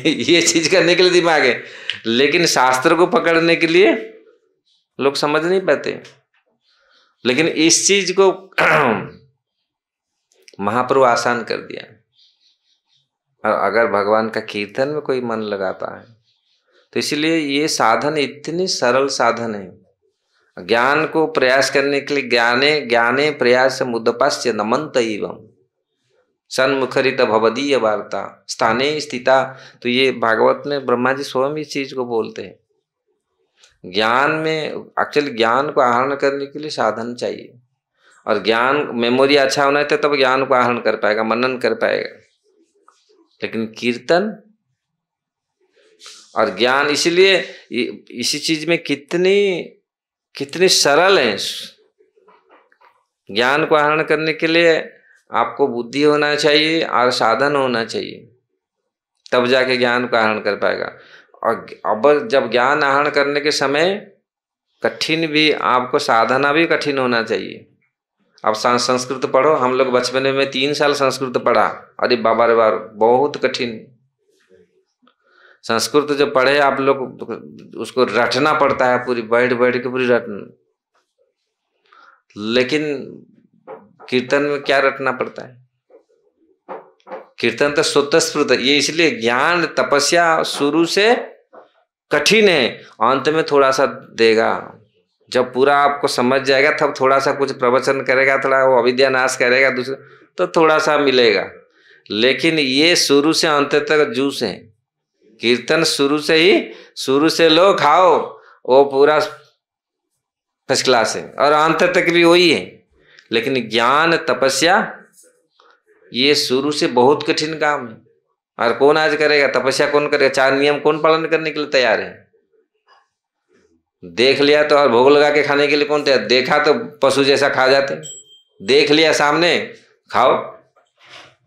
ये चीज करने के लिए दिमाग है, लेकिन शास्त्र को पकड़ने के लिए लोग समझ नहीं पाते। लेकिन इस चीज को महाप्रभु आसान कर दिया। और अगर भगवान का कीर्तन में कोई मन लगाता है तो इसलिए ये साधन इतनी सरल साधन है। ज्ञान को प्रयास करने के लिए ज्ञाने प्रयास मुदपस्य नमंत एवं सन्मुखरित भवदीय वार्ता स्थाने स्थिता। तो ये भागवत में ब्रह्मा जी स्वयं इस चीज को बोलते हैं। ज्ञान में एक्चुअली ज्ञान को आहरण करने के लिए साधन चाहिए, और ज्ञान मेमोरी अच्छा होना है तब ज्ञान को आहरण कर पाएगा, मनन कर पाएगा। लेकिन कीर्तन और ज्ञान, इसलिए इसी चीज में कितनी सरल है। ज्ञान को आहरण करने के लिए आपको बुद्धि होना चाहिए और साधन होना चाहिए, तब जाके ज्ञान को आहरण कर पाएगा। और अब जब ज्ञान आहरण करने के समय कठिन भी, आपको साधना भी कठिन होना चाहिए। अब संस्कृत पढ़ो, हम लोग बचपन में 3 साल संस्कृत पढ़ा, अरे बाबा रे बाबा बहुत कठिन। संस्कृत जब पढ़े आप लोग उसको रटना पड़ता है, पूरी बैठ के पूरी रटना। लेकिन कीर्तन में क्या रटना पड़ता है? कीर्तन तो स्वतःस्फूर्त। ये इसलिए ज्ञान तपस्या शुरू से कठिन है, अंत में थोड़ा सा देगा। जब पूरा आपको समझ जाएगा तब थोड़ा सा कुछ प्रवचन करेगा, थोड़ा वो अविद्या नाश करेगा दूसरे, तो थोड़ा सा मिलेगा। लेकिन ये शुरू से अंत तक जूस है। कीर्तन शुरू से लो खाओ, वो पूरा फर्स्ट क्लास है, और अंत तक भी वही है। लेकिन ज्ञान तपस्या ये शुरू से बहुत कठिन काम है। और कौन आज करेगा तपस्या? कौन करेगा? 4 नियम कौन पालन करने के लिए तैयार है? देख लिया तो, और भोग लगा के खाने के लिए कौन तैयार? देखा तो पशु जैसा खा जाते, देख लिया सामने खाओ,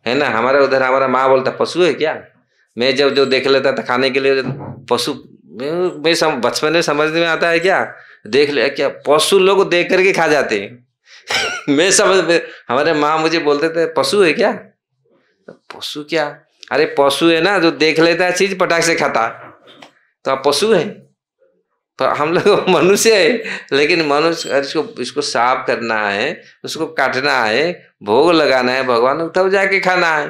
है ना। हमारे उधर हमारा माँ बोलता पशु है क्या? मैं जब जो देख लेता था खाने के लिए पशु, मैं बचपन में समझ में आता है क्या? देख लिया क्या? पशु लोग देख करके खा जाते हैं मैं समझ में, हमारे माँ मुझे बोलते थे पशु है क्या? पशु क्या? अरे पशु है ना जो देख लेता है चीज पटाख से खाता, तो आप पशु है। तो हम लोग मनुष्य है, लेकिन मनुष्य इसको साफ करना है, उसको काटना है, भोग लगाना है भगवान को, तब जाके खाना है।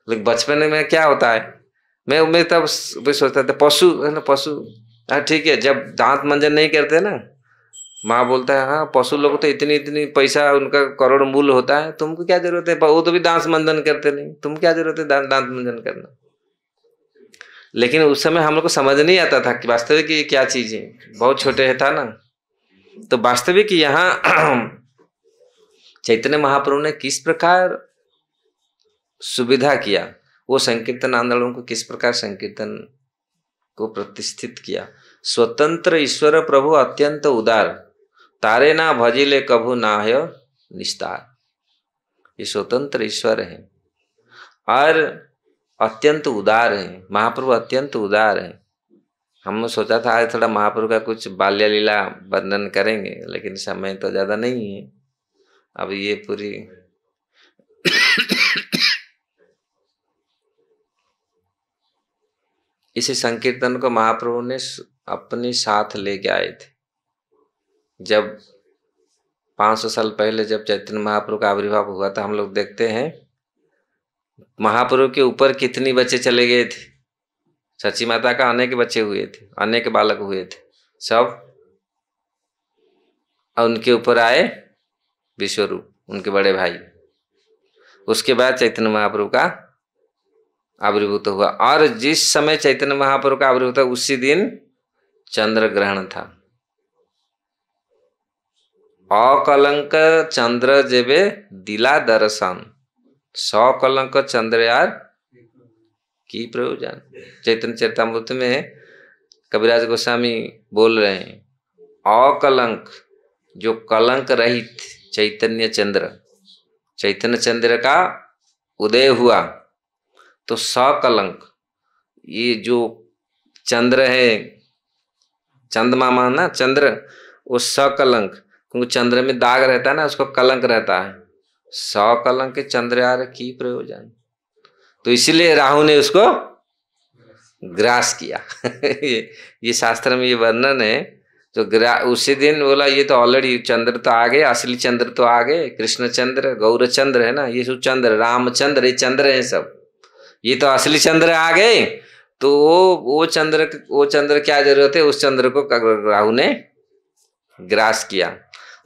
लेकिन बचपन में क्या होता है, मैं तब सोचता था पशु है ना, पशु। हाँ ठीक है, जब दांत मंजन नहीं करते ना, माँ बोलता है हाँ पशु लोग तो इतनी पैसा उनका करोड़ मूल्य होता है, तुमको क्या जरूरत है? वो तो भी दांत मंजन करते नहीं, तुम क्या जरूरत है दांत मंजन करना? लेकिन उस समय हम लोग को समझ नहीं आता था कि वास्तविक ये क्या चीज है, बहुत छोटे था ना। तो वास्तविक यहाँ चैतन्य महाप्रभु ने किस प्रकार सुविधा किया, वो संकीर्तन आंदोलन को किस प्रकार संकीर्तन को प्रतिष्ठित किया। स्वतंत्र ईश्वर प्रभु अत्यंत उदार, तारे ना भजिले कभु नाहय निस्तार। ये स्वतंत्र ईश्वर है और अत्यंत उदार है। महाप्रभु अत्यंत उदार है। हमने सोचा था आज थोड़ा महाप्रभु का कुछ बाल्य लीला वर्णन करेंगे, लेकिन समय तो ज्यादा नहीं है। अब ये पूरी इसी संकीर्तन को महाप्रभु ने अपने साथ लेके आए थे। जब 500 साल पहले जब चैतन्य महाप्रभु का आविर्भाव हुआ था, हम लोग देखते हैं महाप्रभु के ऊपर कितनी बच्चे चले गए थे। सची माता का अनेक बच्चे हुए थे, अनेक बालक हुए थे, सब उनके ऊपर आए विश्वरूप, उनके बड़े भाई। उसके बाद चैतन्य महाप्रभु का आविर्भूत हुआ, और जिस समय चैतन्य महाप्रभु का आविर्भूत हुआ उसी दिन चंद्र ग्रहण था। अकलंक चंद्र जेबे दिला दर्शन, सकलंक चंद्र यार की प्रयोजन। चैतन्य चरितामृत में कविराज गोस्वामी बोल रहे हैं, अकलंक जो कलंक रहित चैतन्य चंद्र, चैतन्य चंद्र का उदय हुआ तो सकलंक, ये जो चंद्र है, चंद्रमा ना चंद्र, वो सकलंक, क्योंकि चंद्र में दाग रहता है ना, उसको कलंक रहता है। सकलंक के चंद्र यार की प्रयोजन, तो इसीलिए राहु ने उसको ग्रास किया। ये शास्त्र में ये वर्णन है। तो उसी दिन बोला ये तो ऑलरेडी चंद्र तो आ गए, असली चंद्र तो आ गए, कृष्ण चंद्र गौर चंद्र है ना, ये सब चंद्र रामचंद्र ये चंद्र है सब, ये तो असली चंद्र आ गए। तो वो चंद्र क्या जरूरत है, उस चंद्र को राहु ने ग्रास किया।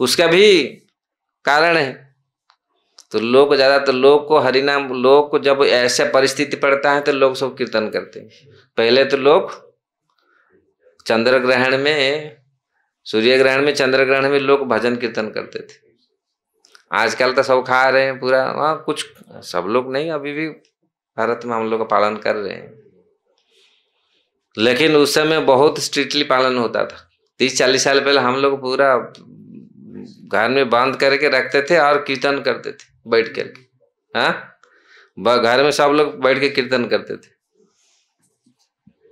उसका भी कारण है। तो लोग ज्यादातर लोग को हरिनाम, लोग को जब ऐसा परिस्थिति पड़ता है तो लोग सब कीर्तन करते हैं। पहले तो लोग चंद्र ग्रहण में, सूर्य ग्रहण में, चंद्र ग्रहण में लोग भजन कीर्तन करते थे। आजकल तो सब खा रहे हैं पूरा, वहाँ कुछ सब लोग नहीं, अभी भी भारत में हम लोग का पालन कर रहे हैं, लेकिन उस समय बहुत स्ट्रिक्टली पालन होता था। 30-40 साल पहले हम लोग पूरा घर में बंद करके रखते थे और कीर्तन करते थे बैठ करके। हाँ, घर में सब लोग बैठ के कीर्तन करते थे।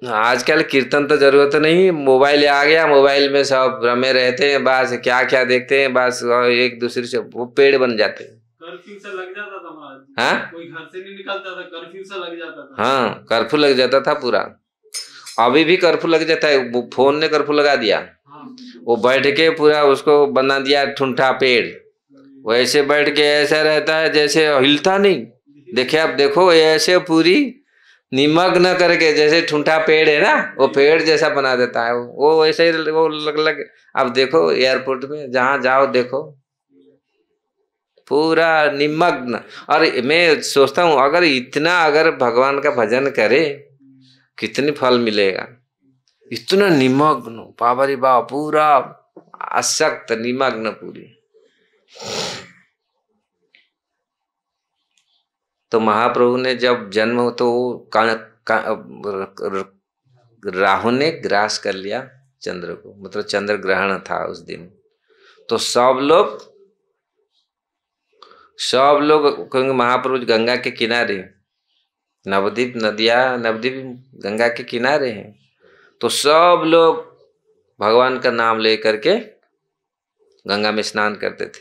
आजकल कीर्तन तो जरूरत नहीं, मोबाइल आ गया, मोबाइल में सब रमे रहते हैं, बस क्या क्या देखते हैं, बस एक दूसरे से वो पेड़ बन जाते हैं। कर्फ्यू सा लग जाता था महाराज, हाँ, कोई घर से नहीं निकलता था, कर्फ्यू सा लग जाता था। हाँ, कर्फ्यू लग जाता था पूरा। अभी भी कर्फ्यू लग जाता है, वो फोन ने कर्फ्यू लगा दिया। हाँ। वो बैठ के पूरा उसको बना दिया ठुंठा पेड़, वैसे बैठ के ऐसा रहता है जैसे हिलता नहीं। देखे आप, देखो ऐसे पूरी निमग्न करके, जैसे ठुंठा पेड़ है ना, वो पेड़ जैसा बना देता है वो वैसे ही वो लग। अब देखो एयरपोर्ट में जहां जाओ देखो पूरा निमग्न। और मैं सोचता हूँ अगर इतना अगर भगवान का भजन करे कितनी फल मिलेगा। इतना निमग्न, बाबरी बा, पूरा आसक्त निमग्न पूरी। तो महाप्रभु ने जब जन्म तो राहु ने ग्रास कर लिया चंद्र को, मतलब चंद्र ग्रहण था उस दिन। तो सब लोग क्योंकि महाप्रभु गंगा के किनारे, नवद्वीप गंगा के किनारे हैं, तो सब लोग भगवान का नाम लेकर के गंगा में स्नान करते थे,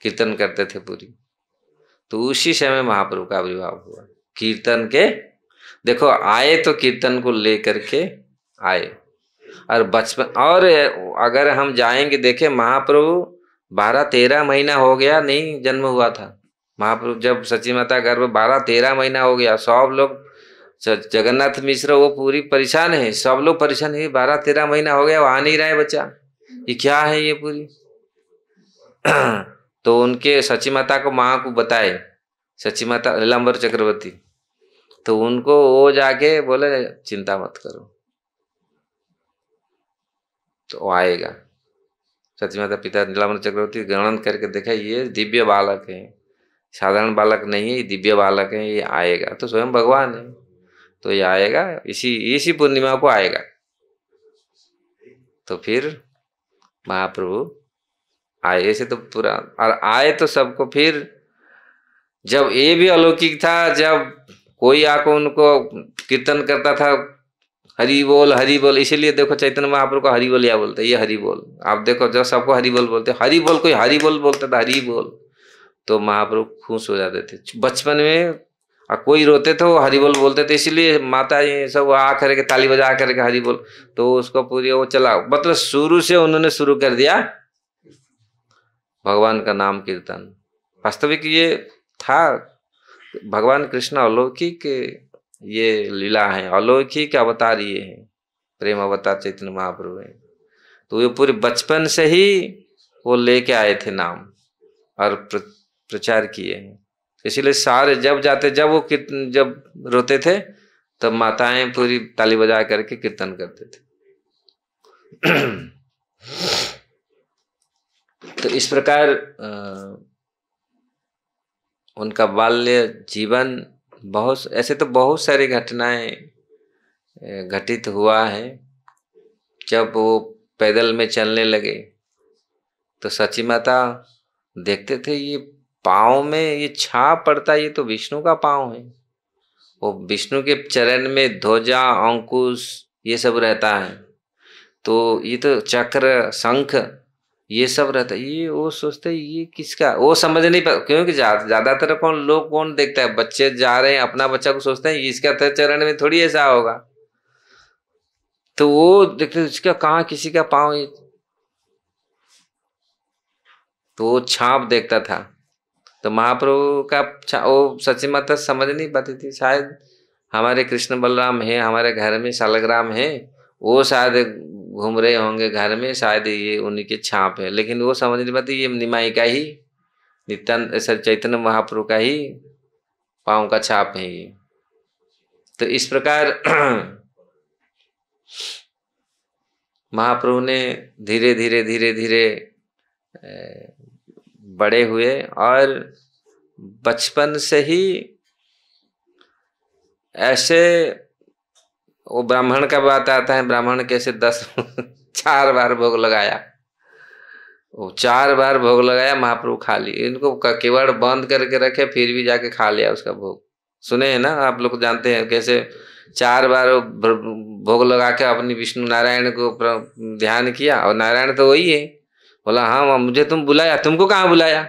कीर्तन करते थे पूरी। तो उसी समय महाप्रभु का आविर्भाव हुआ कीर्तन के। देखो आए तो कीर्तन को लेकर के आए। और बचपन, और अगर हम जाएंगे देखें, महाप्रभु 12-13 महीना हो गया नहीं जन्म हुआ था। महाप्रभु जब सची माता गर्भ 12-13 महीना हो गया, सब लोग, जगन्नाथ मिश्र वो पूरी परेशान है, सब लोग परेशान है, 12-13 महीना हो गया, वहां नहीं रहा है बच्चा, ये क्या है ये पूरी। तो उनके सची माता को, माँ को बताए, सची माता लीलांबर चक्रवर्ती, तो उनको वो जाके बोले चिंता मत करो, तो आएगा। सची माता पिता लीलांबर चक्रवर्ती गणन करके देखा ये दिव्य बालक है, साधारण बालक नहीं है, ये दिव्य बालक है, ये आएगा। तो स्वयं भगवान है, तो ये आएगा, इसी पूर्णिमा को आएगा। तो फिर महाप्रभु आए, ऐसे तो पूरा, और आए तो सबको। फिर जब ये भी अलौकिक था, जब कोई आको उनको कीर्तन करता था हरि बोल, इसीलिए देखो चैतन्य महाप्रभु को हरि बोल या बोलते, ये हरि बोल। आप देखो जब सबको हरि बोल बोलते, हरि बोल, कोई हरि बोल बोलता था हरि बोल, तो महाप्रभु खुश हो जाते थे। बचपन में कोई रोते थे वो हरि बोल बोलते थे, इसीलिए माता ये सब आ करके ताली बजा करके हरि बोल, तो उसको पूरी वो चला, मतलब शुरू से उन्होंने शुरू कर दिया भगवान का नाम कीर्तन। वास्तविक ये था भगवान कृष्ण अलौकिक ये लीला है, अलौकिक अवतार ये है, प्रेम अवतार चैतन्य महाप्रभु है। तो ये पूरे बचपन से ही वो लेके आए थे नाम और प्रचार किए हैं। इसीलिए सारे जब जाते, जब वो जब रोते थे तब माताएं पूरी ताली बजा करके कीर्तन करते थे। तो इस प्रकार उनका बाल्य जीवन बहुत, ऐसे तो बहुत सारी घटनाएं घटित हुआ है। जब वो पैदल में चलने लगे तो सची माता देखते थे ये पाँव में ये छाप पड़ता, ये तो विष्णु का पाँव है। वो विष्णु के चरण में ध्वजा अंकुश ये सब रहता है, तो ये तो चक्र शंख ये सब रहता है। ये वो सोचते ये किसका, वो समझ नहीं पा, क्योंकि ज्यादातर कौन देखता है, बच्चे जा रहे हैं अपना बच्चा को सोचते हैं इसका चरण में थोड़ी ऐसा होगा। तो वो देखते इसका कहाँ किसी का पाँव, तो वो छाप देखता था। तो महाप्रभु का वो सच्ची माता समझ नहीं पाती थी, शायद हमारे कृष्ण बलराम है हमारे घर में, शालग्राम है, वो शायद घूम रहे होंगे घर में, शायद ये उन्हीं के छाप है। लेकिन वो समझ नहीं पाती ये निमाई का ही, नित्यानंद चैतन्य महाप्रभु का ही पाँव का छाप है ये। तो इस प्रकार महाप्रभु ने धीरे धीरे धीरे धीरे बड़े हुए और बचपन से ही ऐसे, वो ब्राह्मण का बात आता है, ब्राह्मण कैसे 4 बार भोग लगाया, वो 4 बार भोग लगाया, महाप्रभु खा लिए, इनको केवड़ बंद करके रखे फिर भी जाके खा लिया उसका भोग। सुने हैं ना आप लोग, जानते हैं कैसे 4 बार भोग लगा के अपनी विष्णु नारायण को ध्यान किया, और नारायण तो वही है। बोला हाँ मुझे तुम बुलाया, तुमको कहाँ बुलाया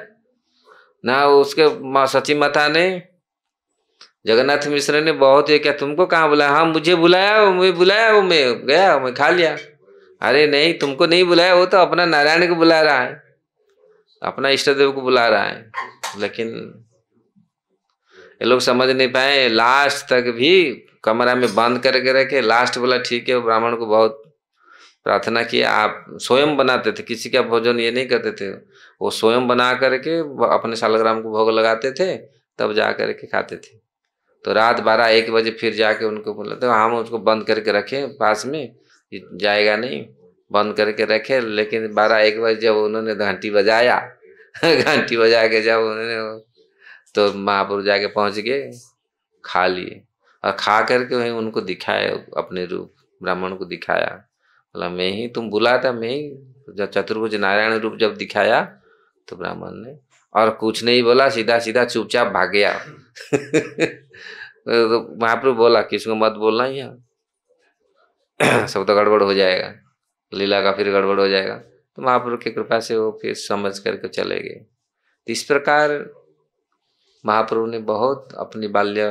ना। उसके सची माता ने, जगन्नाथ मिश्र ने बहुत ये क्या तुमको कहाँ बुलाया, हाँ मुझे बुलाया, वो मैं गया, मैं खा लिया। अरे नहीं तुमको नहीं बुलाया, वो तो अपना नारायण को बुला रहा है, अपना इष्ट देव को बुला रहा है। लेकिन ये लोग समझ नहीं पाए, लास्ट तक भी कमरा में बंद करके रखे। लास्ट बोला ठीक है, वो ब्राह्मण को बहुत प्रार्थना किया, आप स्वयं बनाते थे, किसी का भोजन ये नहीं करते थे, वो स्वयं बना करके अपने शालग्राम को भोग लगाते थे, तब जा करके खाते थे। तो रात 12-1 बजे फिर जाके उनको बोला तो हम उसको बंद करके रखे पास में, जाएगा नहीं, बंद करके रखे। लेकिन 12-1 बजे जब उन्होंने घंटी बजाया घंटी बजा के जब उन्होंने, तो महाप्रभु जाके पहुंच गए, खा लिए, और खा करके वहीं उनको दिखाया, अपने रूप ब्राह्मण को दिखाया। बोला मैं ही, तुम बुला था मैं ही। जब चतुर्भुज नारायण रूप जब दिखाया तो ब्राह्मण ने और कुछ नहीं बोला, सीधा सीधा चुपचाप भाग गया। तो महाप्रभु बोला किसको मत बोलना यहाँ सब तो गड़बड़ हो जाएगा, लीला का फिर गड़बड़ हो जाएगा। तो महाप्रभु की कृपा से वो फिर समझ करके चले गए। तो इस प्रकार महाप्रभु ने बहुत अपनी बाल्य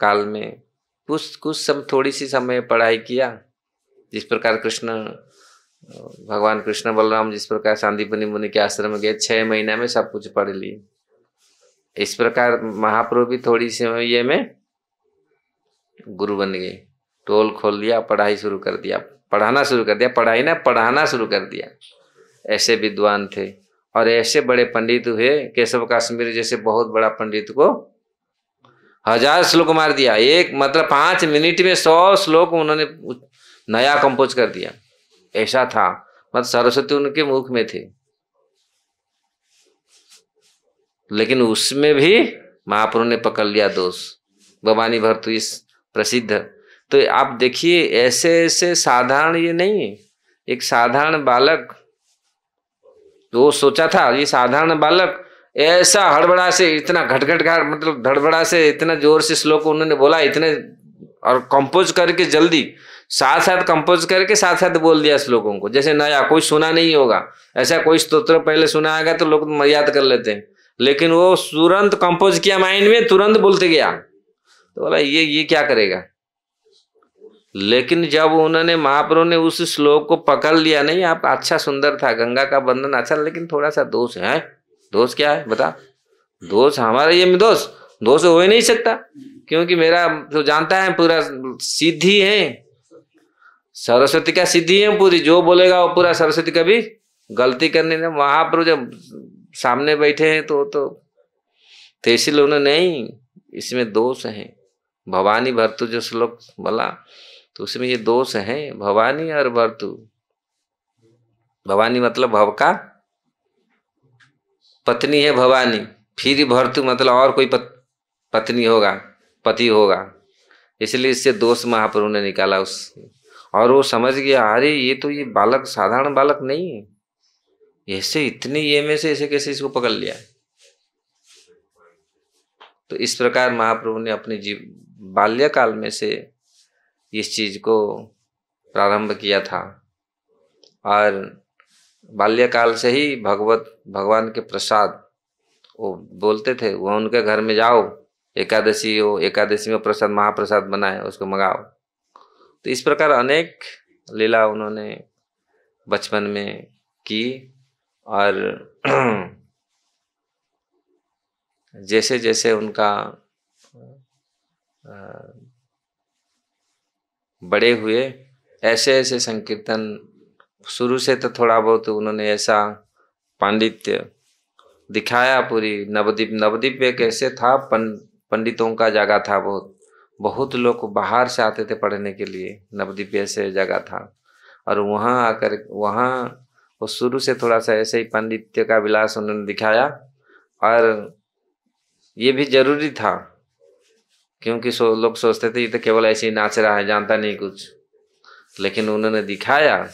काल में कुछ थोड़ी सी समय पढ़ाई किया। जिस प्रकार भगवान कृष्ण बलराम जिस प्रकार सांदीपनि मुनि के आश्रम में गए, 6 महीना में सब कुछ पढ़ लिए। इस प्रकार महाप्रभु भी थोड़ी समय में गुरु बन गए, टोल खोल दिया, पढ़ाई शुरू कर दिया, पढ़ाना शुरू कर दिया, पढ़ाई ना पढ़ाना शुरू कर दिया। ऐसे विद्वान थे और ऐसे बड़े पंडित हुए। केशव काश्मीर जैसे बहुत बड़ा पंडित को 1000 श्लोक मार दिया, एक मतलब 5 मिनट में 100 श्लोक उन्होंने नया कंपोज कर दिया। ऐसा था, मतलब सरस्वती उनके मुख में थे। लेकिन उसमें भी महाप्रभु ने पकड़ लिया दोष, भवानी भर्तुइस प्रसिद्ध। तो आप देखिए ऐसे ऐसे साधारण, ये नहीं है एक साधारण बालक, तो सोचा था ये साधारण बालक ऐसा हड़बड़ा से इतना घटघट मतलब धड़बड़ा से इतना जोर से श्लोक उन्होंने बोला, इतने और कंपोज करके जल्दी साथ साथ कंपोज करके साथ साथ बोल दिया श्लोकों को, जैसे नया कोई सुना नहीं होगा। ऐसा कोई स्तोत्र पहले सुना आएगा तो लोग याद कर लेते हैं, लेकिन वो तुरंत कंपोज किया माइंड में, तुरंत बोलते गया। तो बोला ये क्या करेगा। लेकिन जब उन्होंने महाप्रभु ने उस श्लोक को पकड़ लिया, नहीं आप अच्छा सुंदर था, गंगा का बंधन अच्छा, लेकिन थोड़ा सा दोष है। दोष क्या है बता? दोष हमारा ये में दोष हो ही नहीं सकता, क्योंकि मेरा तो जानता है पूरा सिद्धि है, सरस्वती का सिद्धि है पूरी, जो बोलेगा वो पूरा सरस्वती कभी गलती करने नहीं। महाप्रभु जब सामने बैठे हैं तो इसलिए उन्होंने नहीं, इसमें दोष है। भवानी भर्तु जो श्लोक बोला तो उसमें ये दोष है, भवानी और भर्तु। भवानी मतलब भव का पत्नी है भवानी, फिर भर्तु मतलब और कोई पत्नी होगा, पति होगा, इसलिए इससे दोष महाप्रभु ने निकाला उस। और वो समझ गया, अरे ये तो ये बालक साधारण बालक नहीं है, ऐसे इतनी ये में से ऐसे कैसे इसको पकड़ लिया। तो इस प्रकार महाप्रभु ने अपने बाल्यकाल में से इस चीज को प्रारंभ किया था, और बाल्यकाल से ही भगवान के प्रसाद वो बोलते थे, वो उनके घर में जाओ, एकादशी हो, एकादशी में प्रसाद महाप्रसाद बनाए उसको मंगाओ। तो इस प्रकार अनेक लीला उन्होंने बचपन में की, और जैसे जैसे उनका बड़े हुए ऐसे ऐसे संकीर्तन, शुरू से तो थोड़ा बहुत उन्होंने ऐसा पांडित्य दिखाया पूरी। नवद्वीप एक ऐसे था, पंडितों का जगह था, बहुत लोग बाहर से आते थे पढ़ने के लिए, नवद्वीप ऐसे जगह था। और वहाँ आकर वो शुरू से थोड़ा सा ऐसे ही पांडित्य का विलास उन्होंने दिखाया, और ये भी जरूरी था, क्योंकि लोग सोचते थे ये तो केवल ऐसे ही नाच रहा है, जानता नहीं कुछ, लेकिन उन्होंने दिखाया।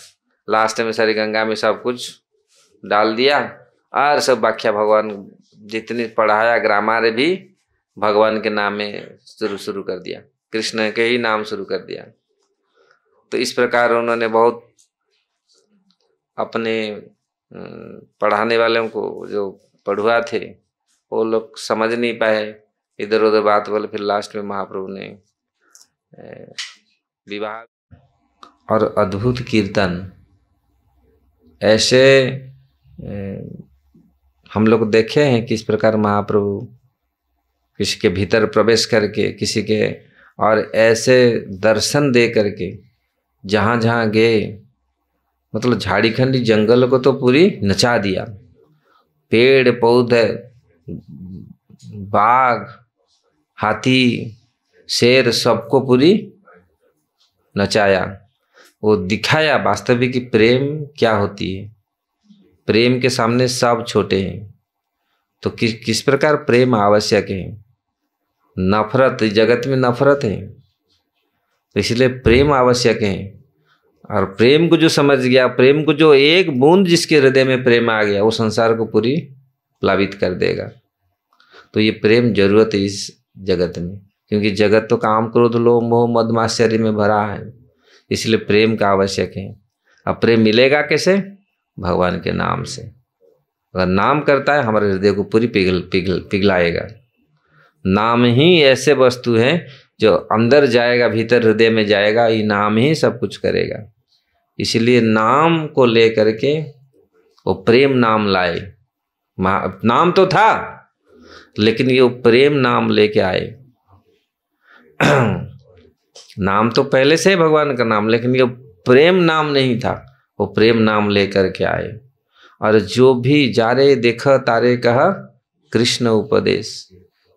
लास्ट में सारी गंगा में सब कुछ डाल दिया, और सब व्याख्या भगवान जितनी पढ़ाया, ग्रामर भी भगवान के नाम में शुरू कर दिया, कृष्ण के ही नाम शुरू कर दिया। तो इस प्रकार उन्होंने बहुत अपने पढ़ाने वालों को, जो पढ़ुआ थे, वो लोग समझ नहीं पाए, इधर उधर बात बोले। फिर लास्ट में महाप्रभु ने विवाह और अद्भुत कीर्तन ऐसे हम लोग देखे हैं कि इस प्रकार महाप्रभु किसी के भीतर प्रवेश करके, किसी के और ऐसे दर्शन दे करके जहाँ जहाँ गए, मतलब झाड़ीखंडी जंगल को तो पूरी नचा दिया, पेड़ पौधे, बाघ, हाथी, शेर, सबको पूरी नचाया। वो दिखाया वास्तविक प्रेम क्या होती है, प्रेम के सामने सब छोटे हैं। तो किस प्रकार प्रेम आवश्यक है। नफरत, जगत में नफरत है, तो इसलिए प्रेम आवश्यक है। और प्रेम को जो समझ गया, प्रेम को जो एक बूंद जिसके हृदय में प्रेम आ गया, वो संसार को पूरी प्लावित कर देगा। तो ये प्रेम जरूरत है इस जगत में, क्योंकि जगत तो काम क्रोध लोभ मोह मद मात्सर्य में भरा है, इसलिए प्रेम का आवश्यक है। अब प्रेम मिलेगा कैसे? भगवान के नाम से। अगर नाम करता है, हमारे हृदय को पूरी पिघलाएगा। नाम ही ऐसे वस्तु है जो अंदर जाएगा, भीतर हृदय में जाएगा, ये नाम ही सब कुछ करेगा। इसलिए नाम को लेकर के वो प्रेम नाम लाए। नाम तो था, लेकिन ये प्रेम नाम लेके आए। नाम तो पहले से भगवान का नाम, लेकिन ये प्रेम नाम नहीं था, वो प्रेम नाम लेकर के आए। और जो भी जारे देख तारे कहा कृष्ण उपदेश,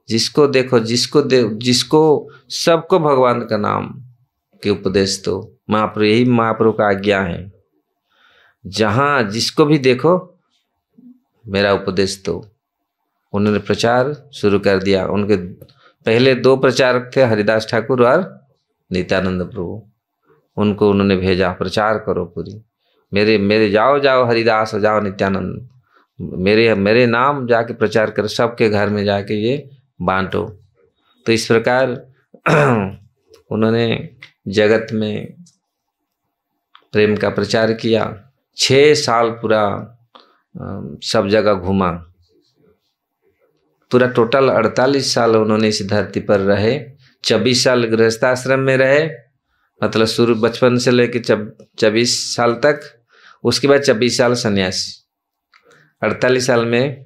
जिसको देखो, जिसको सबको भगवान का नाम के उपदेश दो। महाप्रभु, यही महाप्रभु का आज्ञा है। जहाँ जिसको भी देखो मेरा उपदेश दो। उन्होंने प्रचार शुरू कर दिया। उनके पहले 2 प्रचारक थे, हरिदास ठाकुर और नित्यानंद प्रभु। उनको उन्होंने भेजा, प्रचार करो पूरी, मेरे जाओ हरिदास, जाओ नित्यानंद, मेरे नाम जाके प्रचार करो, सबके घर में जाके ये बांटो। तो इस प्रकार उन्होंने जगत में प्रेम का प्रचार किया। 6 साल पूरा सब जगह घूमा। पूरा टोटल 48 साल उन्होंने इस धरती पर रहे। 26 साल गृहस्थाश्रम में रहे मतलब शुरू बचपन से लेकर 24 साल तक, उसके बाद 26 साल सन्यासी, 48 साल में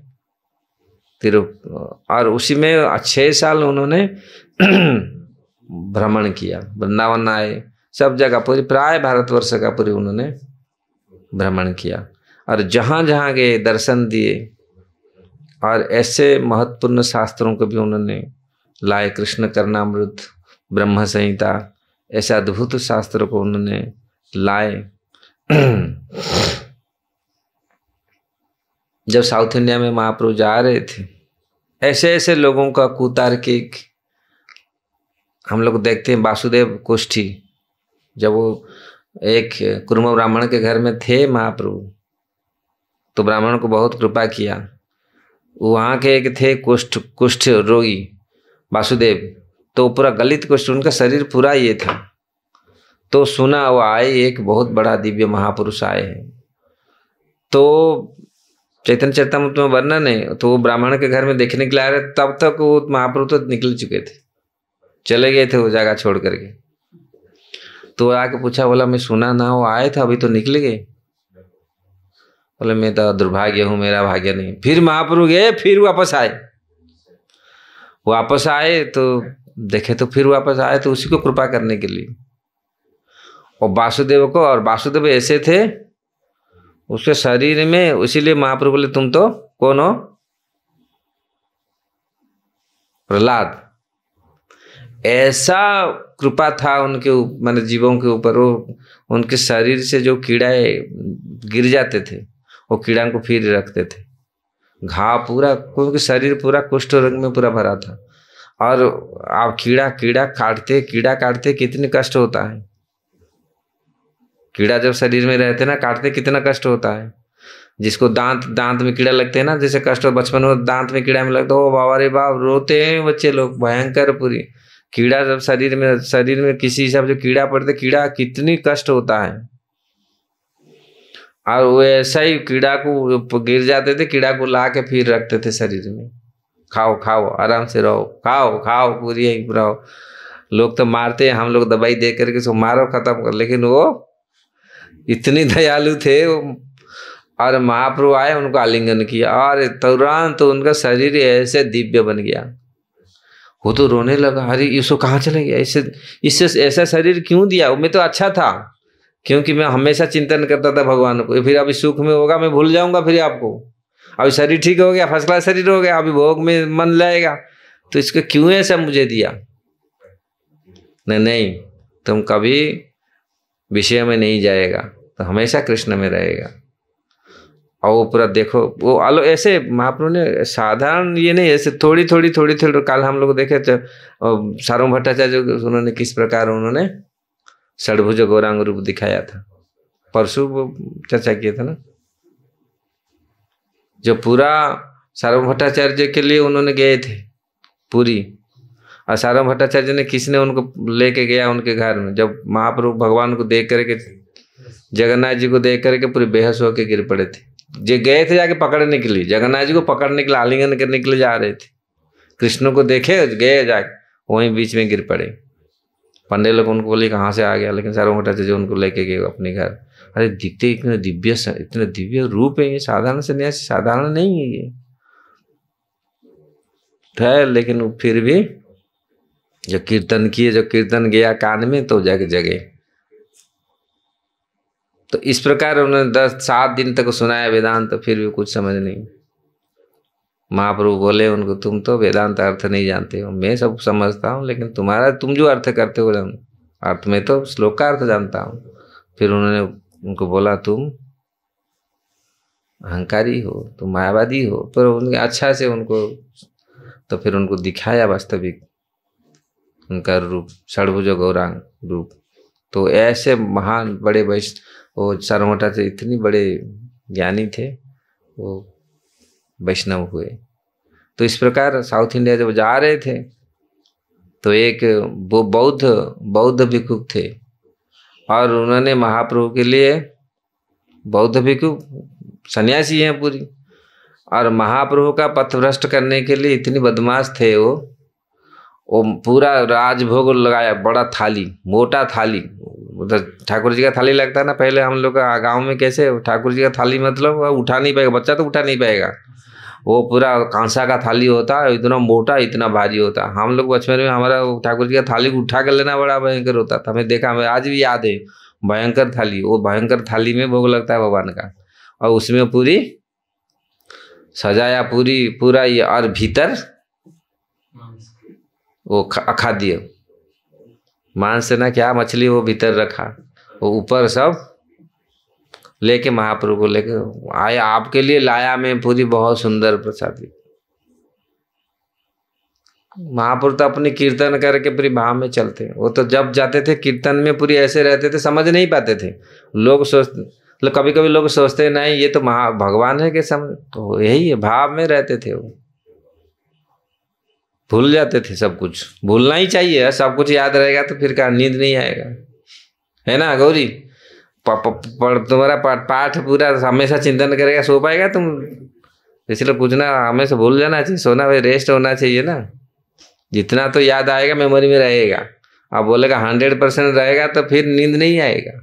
और उसी में 6 साल उन्होंने भ्रमण किया, वृंदावन आए, सब जगह पूरी प्राय भारतवर्ष का पूरी उन्होंने भ्रमण किया और जहाँ जहाँ गए दर्शन दिए और ऐसे महत्वपूर्ण शास्त्रों को भी उन्होंने लाए, कृष्ण करणामृत, ब्रह्म संहिता, ऐसे अद्भुत शास्त्रों को उन्होंने लाए। जब साउथ इंडिया में महाप्रभु जा रहे थे, ऐसे ऐसे लोगों का कुतार्किक हम लोग देखते हैं। वासुदेव कोष्ठी, जब वो एक कुर्म ब्राह्मण के घर में थे महाप्रभु, तो ब्राह्मण को बहुत कृपा किया। वहाँ के एक थे कुष्ठ रोगी वासुदेव, तो पूरा गलित कुष्ठ, उनका शरीर पूरा ये था। तो सुना वो आए, एक बहुत बड़ा दिव्य महापुरुष आए हैं। तो चैतन्य चरितामृत में वर्णन है, तो वो ब्राह्मण के घर में देखने के लिए आ रहे, तब तक वो महाप्रभु तो निकल चुके थे, चले गए थे वो जगह छोड़ करके। तो आके पूछा, बोला मैं सुना ना वो आए थे, अभी तो निकल गए। बोले मैं तो दुर्भाग्य हूँ, मेरा भाग्य नहीं। फिर महाप्रभु गए, फिर वापस आए तो देखे, तो फिर वापस आए तो उसी को कृपा करने के लिए, और वासुदेव को। और वासुदेव ऐसे थे उसके शरीर में, इसीलिए महाप्रभु बोले तुम तो कौन हो? प्रहलाद। ऐसा कृपा था उनके माने जीवों के ऊपर, वो उनके शरीर से जो कीड़ाए गिर जाते थे, वो कीड़ा को फिर रखते थे। घाव पूरा, उनके शरीर पूरा कुष्ठ रोग में पूरा भरा था। और आप कीड़ा काटते कितनी कष्ट होता है। कीड़ा जब शरीर में रहते ना, काटते कितना कष्ट होता है। जिसको दांत में कीड़ा लगते हैं ना, जैसे कष्ट हो बचपन में दांत में कीड़ा में लगता है, ओ बाबा रे बाप, रोते हैं बच्चे लोग भयंकर। पूरी कीड़ा जब शरीर में किसी हिसाब से कीड़ा पड़ते, कीड़ा कितनी कष्ट होता है। और वो ऐसा ही कीड़ा को गिर जाते थे, कीड़ा को ला के फिर रखते थे शरीर में। खाओ आराम से रहो, खाओ पूरी यही रहो। लोग तो मारते हैं, हम लोग दवाई दे करके सो मारो खत्म कर, लेकिन वो इतनी दयालु थे। और महाप्रभु आए, उनको आलिंगन किया और तुरंत तो उनका शरीर ऐसे दिव्य बन गया। वो तो रोने लगा, अरे इसको कहाँ चले गया, इससे ऐसा शरीर क्यों दिया? मैं तो अच्छा था, क्योंकि मैं हमेशा चिंतन करता था भगवान को। फिर अभी सुख में होगा मैं भूल जाऊंगा फिर आपको। अभी शरीर ठीक हो गया, फर्स्ट क्लास शरीर हो गया, अभी भोग में मन लगेगा, तो इसको क्यों ऐसा मुझे दिया? नहीं, तुम कभी विषय में नहीं जाएगा, तो हमेशा कृष्ण में रहेगा। और वो पूरा देखो, वो आलो ऐसे महाप्रभु ने साधारण ये नहीं, ऐसे थोड़ी थोड़ी कल हम लोग देखे तो सार्वभौम भट्टाचार्य, उन्होंने किस प्रकार उन्होंने षड्भुज गौरांग रूप दिखाया था। परसों वो चर्चा किए थे ना, जो पूरा सार्वभौम भट्टाचार्य के लिए उन्होंने गए थे पूरी। और सार्वभौम भट्टाचार्य ने, किसने उनको लेके गया उनके घर में, जब महाप्रभु भगवान को देख करके, जगन्नाथ जी को देख करके पूरे बेहोश होकर गिर पड़े थे। जो गए थे जाके पकड़ने के लिए, जगन्नाथ जी को पकड़ने के लिए, आलिंगन करने के लिए जा रहे थे। कृष्ण को देखे, गए जाके वहीं बीच में गिर पड़े। पंडे लोग उनको बोले कहाँ से आ गया, लेकिन सार्वभौम भट्टाचार्य उनको लेके गए अपने घर। अरे दिखते इतने दिव्य रूप है, ये साधारण सन्यासी साधारण नहीं है ये है। लेकिन फिर भी जो कीर्तन गया कान में, तो जगे। तो इस प्रकार उन्होंने 7 दिन तक सुनाया वेदांत, तो फिर भी कुछ समझ नहीं। महाप्रभु बोले उनको, तुम तो वेदांत अर्थ नहीं जानते हो, मैं सब समझता हूँ, लेकिन तुम जो अर्थ करते हो अर्थ में तो श्लोक का अर्थ जानता हूँ। फिर उन्होंने उनको बोला, तुम अहंकारी हो, तुम मायावादी हो। पर उनके अच्छा से उनको, तो फिर उनको दिखाया वास्तविक उनका रूप, षड्भुज गौरांग रूप। तो ऐसे महान बड़े वैष्णव, वो सार्वभौम भट्टाचार्य इतनी बड़े ज्ञानी थे, वो वैष्णव हुए। तो इस प्रकार साउथ इंडिया जब जा रहे थे, तो एक वो बौद्ध भिक्षुक थे, और उन्होंने महाप्रभु के लिए, बौद्ध भिक्षु सन्यासी हैं पूरी, और महाप्रभु का पथभ्रष्ट करने के लिए इतनी बदमाश थे वो, वो पूरा राजभोग लगाया, बड़ा थाली, मोटा थाली, उधर ठाकुर जी का थाली लगता है ना, पहले हम लोग का गाँव में कैसे ठाकुर जी का थाली, मतलब वो उठा नहीं पाएगा, बच्चा तो उठा नहीं पाएगा, वो पूरा कांसा का थाली होता है, इतना मोटा, इतना भारी होता। हम लोग बचपन में हमारा ठाकुर जी का थाली उठा कर लेना बड़ा भयंकर होता था, हमें देखा, हमें आज भी याद है, भयंकर थाली, वो भयंकर थाली में भोग लगता है भगवान का, और उसमें पूरी सजाया, पूरा ये, और भीतर वो अखाद्य मांस से ना क्या मछली वो भीतर रखा, वो ऊपर सब लेके महाप्रभु को लेके आया, आपके लिए लाया मैं पूरी बहुत सुंदर प्रसादी। महाप्रभु तो अपनी कीर्तन करके पूरी भाव में चलते, वो तो जब जाते थे कीर्तन में पूरी ऐसे रहते थे, समझ नहीं पाते थे लोग, सोचते मतलब कभी कभी लोग सोचते नहीं ये तो भगवान है कि समझ, तो यही है, भाव में रहते थे, वो भूल जाते थे सब कुछ, भूलना ही चाहिए, सब कुछ याद रहेगा तो फिर क्या नींद नहीं आएगा, है ना गौरी? तुम्हारा पाठ पूरा हमेशा चिंतन करेगा, सो पाएगा तुम? इसलिए पूछना, हमेशा भूल जाना चाहिए, सोना भाई रेस्ट होना चाहिए ना, जितना तो याद आएगा मेमोरी में रहेगा। अब बोलेगा 100% रहेगा तो फिर नींद नहीं आएगा,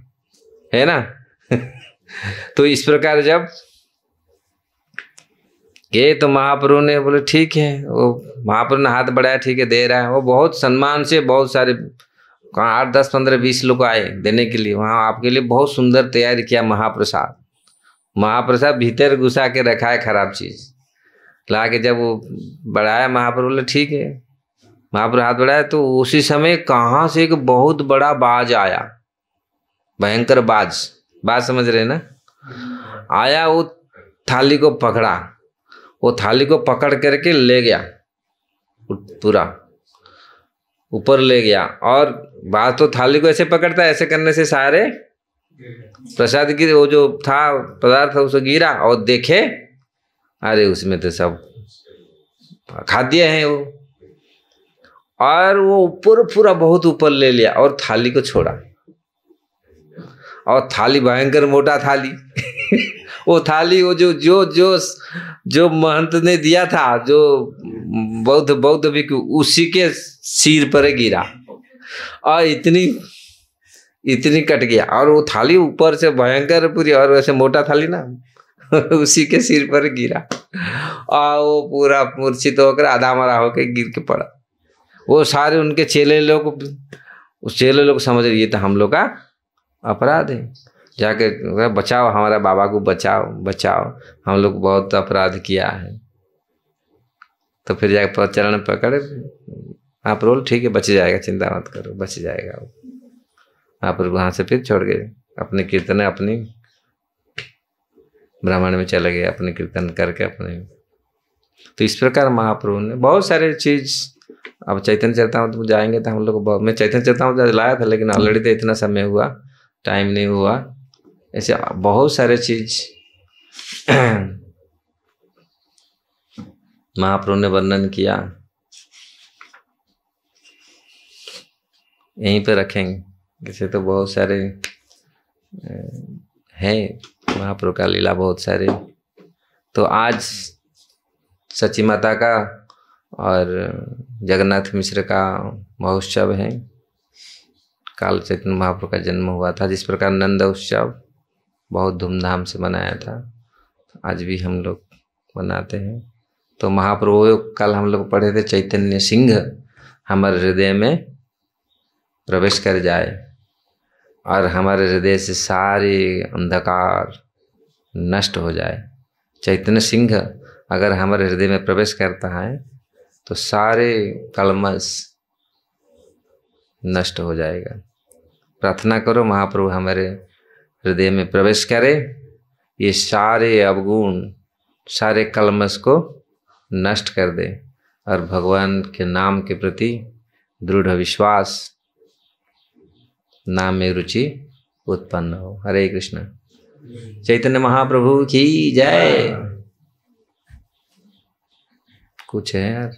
है ना? तो इस प्रकार जब ये तो महाप्रभु ने बोले ठीक है, वो महाप्रभु ने हाथ बढ़ाया, ठीक है दे रहा है, वो बहुत सम्मान से, बहुत सारे 8, 10, 15, 20 लोग आए देने के लिए, वहाँ आपके लिए बहुत सुंदर तैयारी किया महाप्रसाद। महाप्रसाद भीतर घुसा के रखा है खराब चीज ला के, जब वो बढ़ाया महाप्रभु बोले ठीक है, महाप्रभु हाथ बढ़ाया तो उसी समय कहाँ से एक बहुत बड़ा बाज आया, भयंकर बाज समझ रहे ना, आया, वो थाली को पकड़ा, वो थाली को पकड़ करके ले गया, पूरा ऊपर ले गया, और बात तो थाली को ऐसे पकड़ता है, ऐसे करने से सारे प्रसाद की वो जो था पदार्थ था उसे गिरा, और देखे अरे उसमें तो सब खाद्य है वो, और वो ऊपर पूरा बहुत ऊपर ले लिया और थाली को छोड़ा, और थाली भयंकर मोटा थाली वो थाली, वो जो जो जो जो महंत ने दिया था, जो बौद्ध भिक्षु, उसी के सिर पर गिरा, और इतनी कट गया, और वो थाली ऊपर से भयंकर पूरी, और वैसे मोटा थाली ना उसी के सिर पर गिरा, और वो पूरा मूर्छित होकर आधा मरा होकर गिर के पड़ा। वो सारे उनके चेले लोग, उस चेले लोग समझ रहे ये तो हम लोग का अपराध है, जाके बचाओ, हमारा बाबा को बचाओ, हम लोग बहुत अपराध किया है। तो फिर जाके चरण पकड़े, आप रोल ठीक है, बच जाएगा, चिंता मत करो, बच जाएगा। आप वहाँ से फिर छोड़ गए, अपने कीर्तन अपनी ब्राह्मण में चले गए, अपने कीर्तन करके अपने। तो इस प्रकार महाप्रभु ने बहुत सारे चीज, अब चैतन्य चरितामृत में जाएंगे तो हम लोग, मैं चैतन्य चरितामृत लाया था लेकिन ऑलरेडी तो इतना समय हुआ, टाइम नहीं हुआ, ऐसे बहुत सारे चीज महाप्रभु ने वर्णन किया, यहीं पे रखेंगे। जैसे तो बहुत सारे हैं महाप्रभु का लीला, बहुत सारे। तो आज सची माता का और जगन्नाथ मिश्र का महोत्सव है, काल चैतन्य महाप्रभु का जन्म हुआ था। जिस प्रकार नंद उत्सव बहुत धूमधाम से मनाया था, आज भी हम लोग मनाते हैं। तो महाप्रभु कल हम लोग पढ़े थे, चैतन्य सिंह हमारे हृदय में प्रवेश कर जाए और हमारे हृदय से सारे अंधकार नष्ट हो जाए। चैतन्य सिंह अगर हमारे हृदय में प्रवेश करता है तो सारे कलमश नष्ट हो जाएगा। प्रार्थना करो महाप्रभु हमारे हृदय में प्रवेश करे, ये सारे अवगुण, सारे कलमश को नष्ट कर दे और भगवान के नाम के प्रति दृढ़ विश्वास, नाम में रुचि उत्पन्न हो। हरे कृष्ण। चैतन्य महाप्रभु की जय। कुछ है यार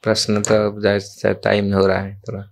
प्रश्न? तो टाइम हो रहा है थोड़ा।